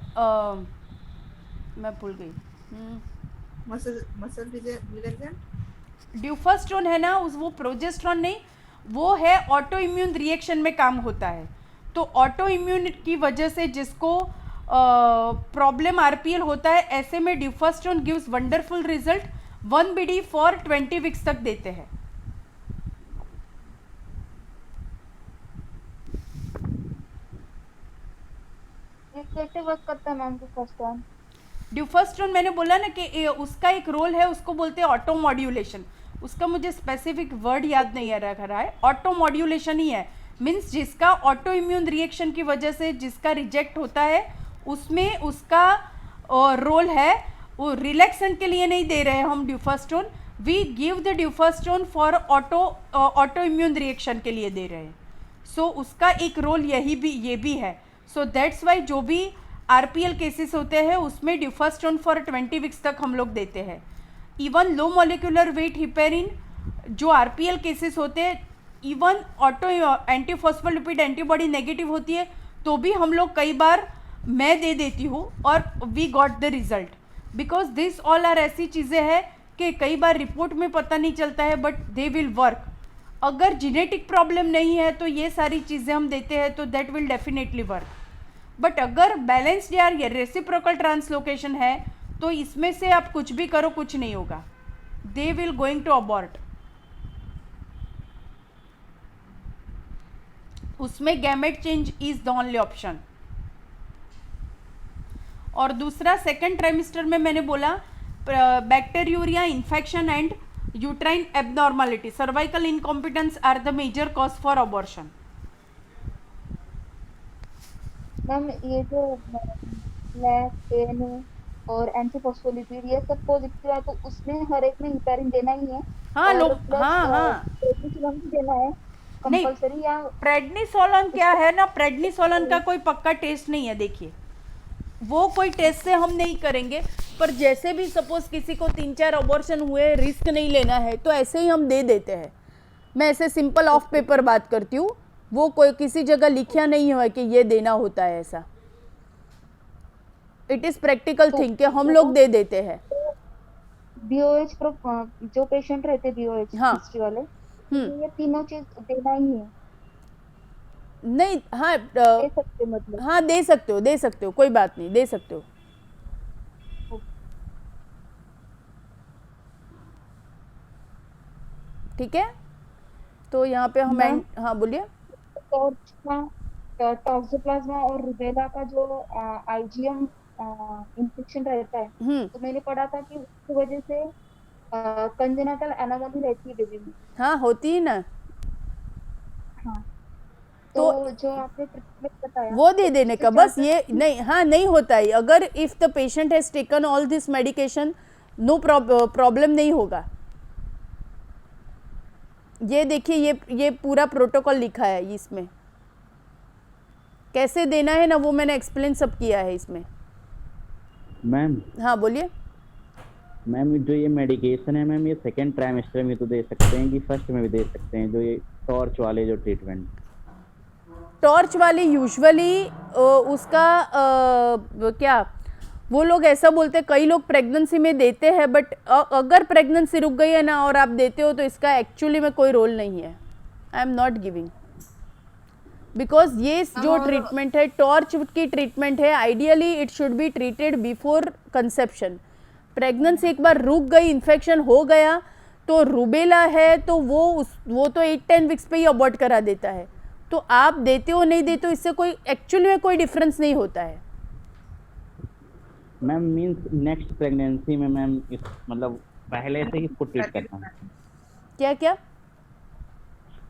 मैं भूल गई। मसल रिलैक्सेंट, ड्यूफास्टोन है ना, वो प्रोजेस्टेरॉन नहीं, वो है ऑटो इम्यून रिएक्शन में काम होता है। तो ऑटो इम्यून की वजह से जिसको प्रॉब्लम आरपीएल होता है, ऐसे में Duphaston gives wonderful result. 1 BD for 20 weeks तक देते हैं। ये कैसे वर्क करता है मैम ड्यूफास्टोन? ड्यूफास्टोन मैंने बोला ना कि उसका एक रोल है, उसको बोलते हैं ऑटो मॉड्यूलेशन। उसका मुझे स्पेसिफिक वर्ड याद नहीं आ रहा है, ऑटो मॉड्यूलेशन ही है। मीन्स जिसका ऑटो इम्यून रिएक्शन की वजह से जिसका रिजेक्ट होता है, उसमें उसका रोल है। वो रिलैक्सेंट के लिए नहीं दे रहे हैं हम Duphaston, we give the Duphaston for autoimmune reaction के लिए दे रहे हैं। सो उसका एक रोल ये भी है। सो दैट्स वाई जो भी आरपीएल केसेस होते हैं उसमें ड्यूफास्टोन फॉर 20 वीक्स तक हम लोग देते हैं। Even low molecular weight heparin जो आरपीएल केसेस होते हैं, even auto antiphospholipid antibody negative होती है, तो भी हम लोग कई बार मैं दे देती हूँ और we got the result. Because this all are ऐसी चीज़ें हैं कि कई बार रिपोर्ट में पता नहीं चलता है, बट दे विल वर्क। अगर जेनेटिक प्रॉब्लम नहीं है तो ये सारी चीज़ें हम देते हैं तो that will definitely work. But अगर बैलेंस्ड या रेसिप्रोकल ट्रांसलोकेशन है तो इसमें से आप कुछ भी करो, कुछ नहीं होगा, they will going to abort. उसमें gamete change is the only option. और दूसरा सेकेंड ट्राइमेस्टर में मैंने बोला bacteriuria infection and uterine abnormality, cervical incompetence are the major cause for abortion. Ma'am ये जो लैक एएनए और एंटीफॉस्फोलिपिड ये सब पॉजिटिव है, तो उसमें हर एक में हिपेरिन देना ही है? हाँ और लोग, प्लस हाँ प्रेडनिसोलन भी देना है नहीं, कंपलसरी या? प्रेडनिसोलन क्या है ना, प्रेडनिसोलन का कोई पक्का टेस्ट नहीं है। देखिए वो कोई टेस्ट से हम नहीं करेंगे, पर जैसे भी सपोज किसी को 3-4 अबॉर्शन हुए, रिस्क नहीं लेना है तो ऐसे ही हम दे देते हैं। मैं ऐसे सिंपल ऑफ पेपर बात करती हूँ, वो कोई किसी जगह लिखा नहीं हुआ कि ये देना होता है ऐसा। इट इज प्रैक्टिकल थिंग कि हम लोग दे देते हैं। बीओएच जो पेशेंट रहते बीओएच हाँ। हिस्ट्री वाले, ये तीनों चीज देना ही है? नहीं, हाँ दे सकते मतलब? हाँ दे सकते हो, कोई बात नहीं, दे सकते हो। ठीक है, तो यहाँ पे हम हाँ बोलिए। टॉक्सोप्लाज्मा और रुबेला का जो आईजीएम इन्फेक्शन रहता है, तो मैंने पढ़ा था कि उसकी वजह से कंजेनिटल एनोमली रहती है बेबी में। हाँ होती है ना, हाँ, तो जो आपने ट्रीटमेंट बताया वो दे देने का बस। ये नहीं, हाँ नहीं होता है। अगर if the patient has taken all this medication, no problem नहीं होगा। ये देखिए, ये पूरा प्रोटोकॉल लिखा है, इसमें कैसे देना है ना, वो मैंने एक्सप्लेन सब किया है इसमें। मैम हाँ बोलिए। मैम जो ये मेडिकेशन है मैम, ये सेकेंड ट्राइमेस्टर में तो दे सकते हैं कि फर्स्ट में भी दे सकते हैं, जो ये टॉर्च वाले जो ट्रीटमेंट? टॉर्च वाली यूजुअली उसका क्या वो लोग ऐसा बोलते हैं, कई लोग प्रेगनेंसी में देते हैं, बट अगर प्रेगनेंसी रुक गई है ना और आप देते हो तो इसका एक्चुअली में कोई रोल नहीं है। I am not giving. Because ये जो और- ट्रीटमेंट है टॉर्च की ट्रीटमेंट है, ideally it should be treated before conception. Pregnancy एक बार रुक गई, इन्फेक्शन हो गया तो रूबेला है तो वो तो 8-10 वीक्स पे ही अबॉर्ट करा देता है। तो आप देते हो नहीं देते हो इससे कोई एक्चुअली में कोई डिफरेंस नहीं होता है। मैम मीन्स नेक्स्ट प्रेगनेंसी में मैम इस मतलब पहले से ही इसको ट्रीट करना है। क्या क्या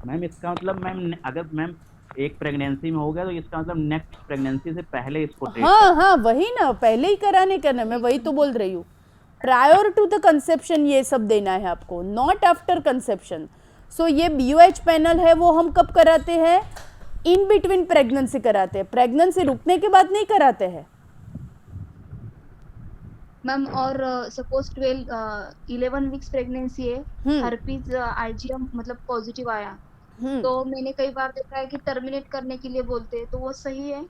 मैम इसका मतलब मैम अगर मैम एक प्रेगनेंसी में हो गया तो इसका मतलब नेक्स्ट प्रेगनेंसी से पहले इसको ट्रीट हाँ हाँ वही ना, पहले ही कराने करना, मैं वही तो बोल रही हूँ। प्रायर टू द कंसेप्शन ये सब देना है आपको, नॉट आफ्टर कंसेप्शन। सो ये BOH पैनल है वो हम कब कराते हैं? इन बिटवीन प्रेगनेंसी कराते हैं, प्रेगनेंसी रुकने के बाद नहीं कराते हैं। मैम और सपोज 11 वीक्स प्रेगनेंसी है, हर्पीज IgM मतलब पॉजिटिव आया, तो मैंने कई बार देखा है कि टर्मिनेट करने के लिए बोलते हैं, तो वो सही है?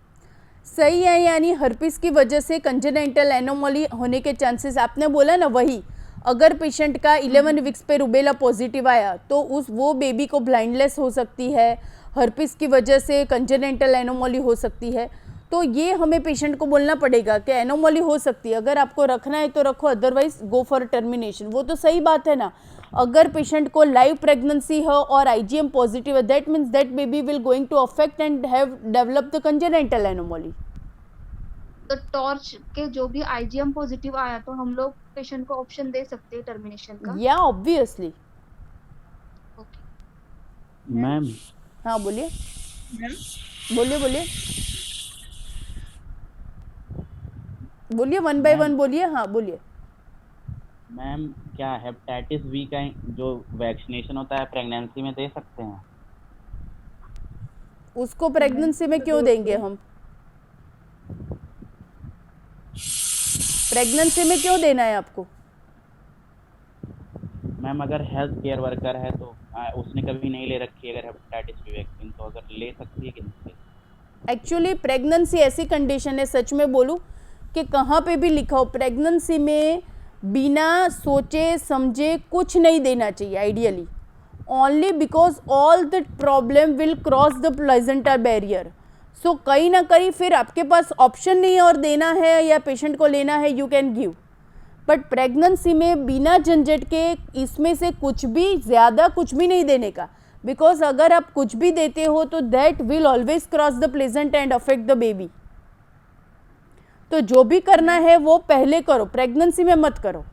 सही है, यानी हर्पिस की वजह से कंजेनिटल एनोमली होने के चांसेस आपने बोला ना, वही अगर पेशेंट का 11 वीक्स पे रुबेला पॉजिटिव आया तो वो बेबी को ब्लाइंडलेस हो सकती है, हर्पिस की वजह से कंजेनिटल एनोमली हो सकती है। तो ये हमें पेशेंट को बोलना पड़ेगा कि एनोमली हो सकती है, अगर आपको रखना है तो रखो, अदरवाइज गो फॉर टर्मिनेशन। वो तो सही बात है ना। अगर पेशेंट को लाइव प्रेगनेंसी हो और IgM पॉजिटिव है, that means that baby will going to affect and have develop the congenital anomaly. तो टॉर्च के जो भी IgM पॉजिटिव आया तो हम लोग पेशेंट को ऑप्शन दे सकते हैं टर्मिनेशन का? या ऑब्वियसली। ओके मैम हाँ बोलिए मैम बोलिए बोलिए बोलिए, 1 by 1 बोलिए। हाँ बोलिए। मैम क्या हेपेटाइटिस बी का जो वैक्सीनेशन होता है प्रेगनेंसी में दे सकते हैं? उसको प्रेगनेंसी में क्यों देंगे हम? प्रेगनेंसी में क्यों देना है आपको? मैम अगर हेल्थ केयर वर्कर है तो उसने कभी नहीं ले रखी है अगर हेपेटाइटिस बी वैक्सीन, तो अगर ले सकती है कि नहीं? एक्चुअली प्रेगनेंसी ऐसी कंडीशन है, सच में बोलूँ कि कहाँ पे भी लिखा हो प्रेगनेंसी में बिना सोचे समझे कुछ नहीं देना चाहिए ideally, only because all the problem will cross the placenta barrier. So कहीं ना कहीं फिर आपके पास ऑप्शन नहीं है और देना है या पेशेंट को लेना है, you can give. But pregnancy में बिना झंझट के इसमें से कुछ भी ज़्यादा कुछ भी नहीं देने का, बिकॉज अगर आप कुछ भी देते हो तो that will always cross the pleasant and affect the baby. तो जो भी करना है वो पहले करो, प्रेगनेंसी में मत करो।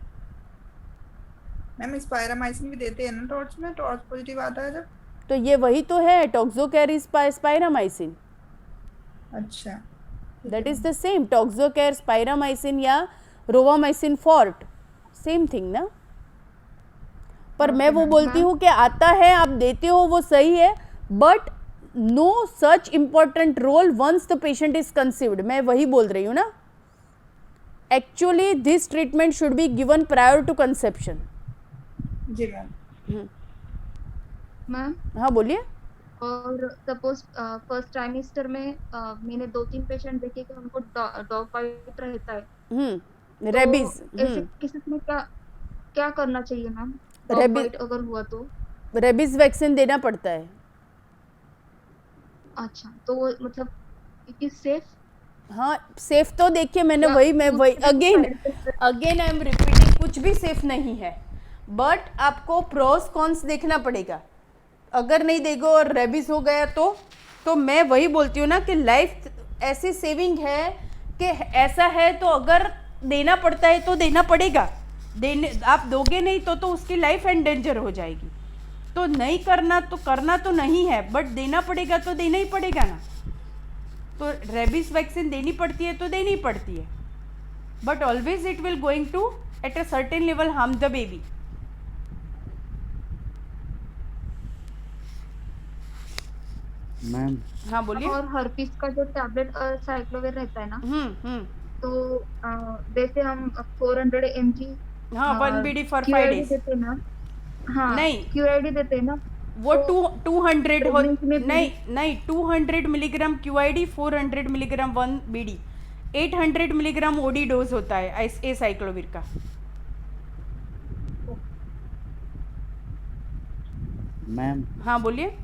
मैम स्पायरामाइसिन भी देते हैं ना टॉर्च में, टॉर्च पॉजिटिव आता है जब? तो ये वही तो है टॉक्सोकेर स्पाइरामाइसिन, अच्छा that is the same Toxocare spiramycin या रोवामाइसिन फॉर्ट, सेम थिंग ना। पर मैं वो बोलती हूँ कि आता है आप देते हो वो सही है, but no such important role once the patient is conceived. मैं वही बोल रही हूँ ना, actually this treatment should be given prior to conception. जी मैम। मैम हाँ बोलिए। और सपोज फर्स्ट ट्राइमेस्टर में मैंने 2-3 पेशेंट देखे कि उनको डॉग बाइट रहता है, रेबीज। तो ऐसे केसेस में क्या करना चाहिए मैम? डॉग रेबीज बाइट अगर हुआ तो? रेबीज वैक्सीन देना पड़ता है। अच्छा, तो वो मतलब इट इज सेफ? हाँ सेफ तो देखिए मैं वही अगेन आई एम रिपीटिंग, कुछ भी सेफ नहीं है, बट आपको प्रोस कॉन्स देखना पड़ेगा। अगर नहीं देखो और रेबीज हो गया तो मैं वही बोलती हूँ ना कि लाइफ ऐसी सेविंग है कि ऐसा है तो अगर देना पड़ता है तो देना पड़ेगा। आप दोगे नहीं तो उसकी लाइफ एंडेंजर हो जाएगी। तो नहीं करना तो नहीं है, बट देना पड़ेगा तो देना ही पड़ेगा ना। तो रेबीज वैक्सीन देनी पड़ती है तो देनी पड़ती है, but always it will going to at a certain level harm the baby. Ma'am हाँ बोलिए। और हर्पीस का जो टैबलेट साइक्लोवेर रहता है ना, तो जैसे हम 400 mg हाँ 1 BD फॉर 5 QID डेज। देते हैं ना, हाँ नहीं। QID देते हैं ना, वो तो 200 हो pregnancy में भी- नहीं 200 milligram QID, 400 milligram 1 BD, 800 milligram OD dose होता है ए साइक्लोविर का। मैम हाँ बोलिए।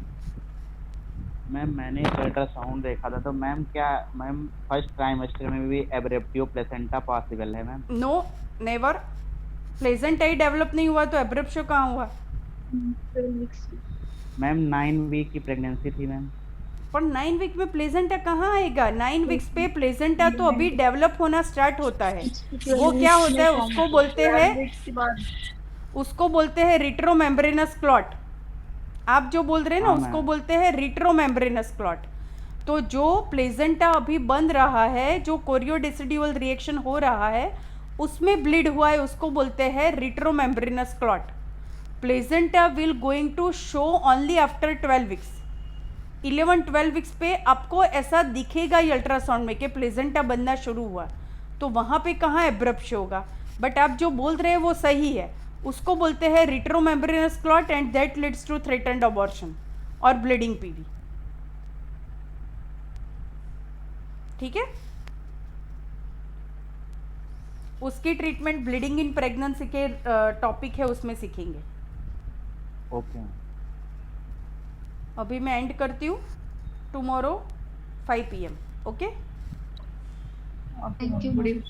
मैम मैंने एक अल्ट्रासाउंड देखा था, तो मैम क्या मैम फर्स्ट ट्राइमेस्टर में भी एब्रेप्टिव प्लेसेंटा पॉसिबल है मैम? No, never. प्लेजेंटा ही डेवलप नहीं हुआ तो एब्रेप्शो कहाँ हुआ? 12 weeks में। मैम 9 वीक की प्रेगनेंसी थी मैम। पर 9 वीक में प्लेजेंटा कहाँ आएगा? 9 वीक्स पे प्लेजेंटा तो अभी डेवलप होना स्टार्ट होता है। 6 to 12 वो क्या weeks होता में है, form उसको होता बोलते हैं, 12 weeks के बाद उसको बोलते हैं रिट्रोमेम्ब्रेनस क्लॉट। आप जो बोल रहे हैं ना, हाँ उसको मैम। बोलते हैं रिट्रोमेम्ब्रेनस क्लॉट। तो जो प्लेजेंटा अभी बन रहा है, जो कोरियोडेसिडुअल रिएक्शन हो रहा है, उसमें ब्लीड हुआ है, उसको बोलते हैं retromembranous clot. Placenta will going to show only after 12 weeks. 11-12 weeks पे आपको ऐसा दिखेगा ही अल्ट्रासाउंड में कि प्लेजेंटा बनना शुरू हुआ, तो वहाँ पे कहाँ एब्रप्ट होगा। बट आप जो बोल रहे हैं वो सही है, उसको बोलते हैं retromembranous clot and that leads to threatened abortion और ब्लीडिंग पीवी। ठीक है, उसकी ट्रीटमेंट ब्लीडिंग इन प्रेगनेंसी के टॉपिक है, उसमें सीखेंगे। Okay ma'am. अभी मैं एंड करती हूँ। Tomorrow 5 PM। Okay, Okay, Thank you, good ma'am. evening.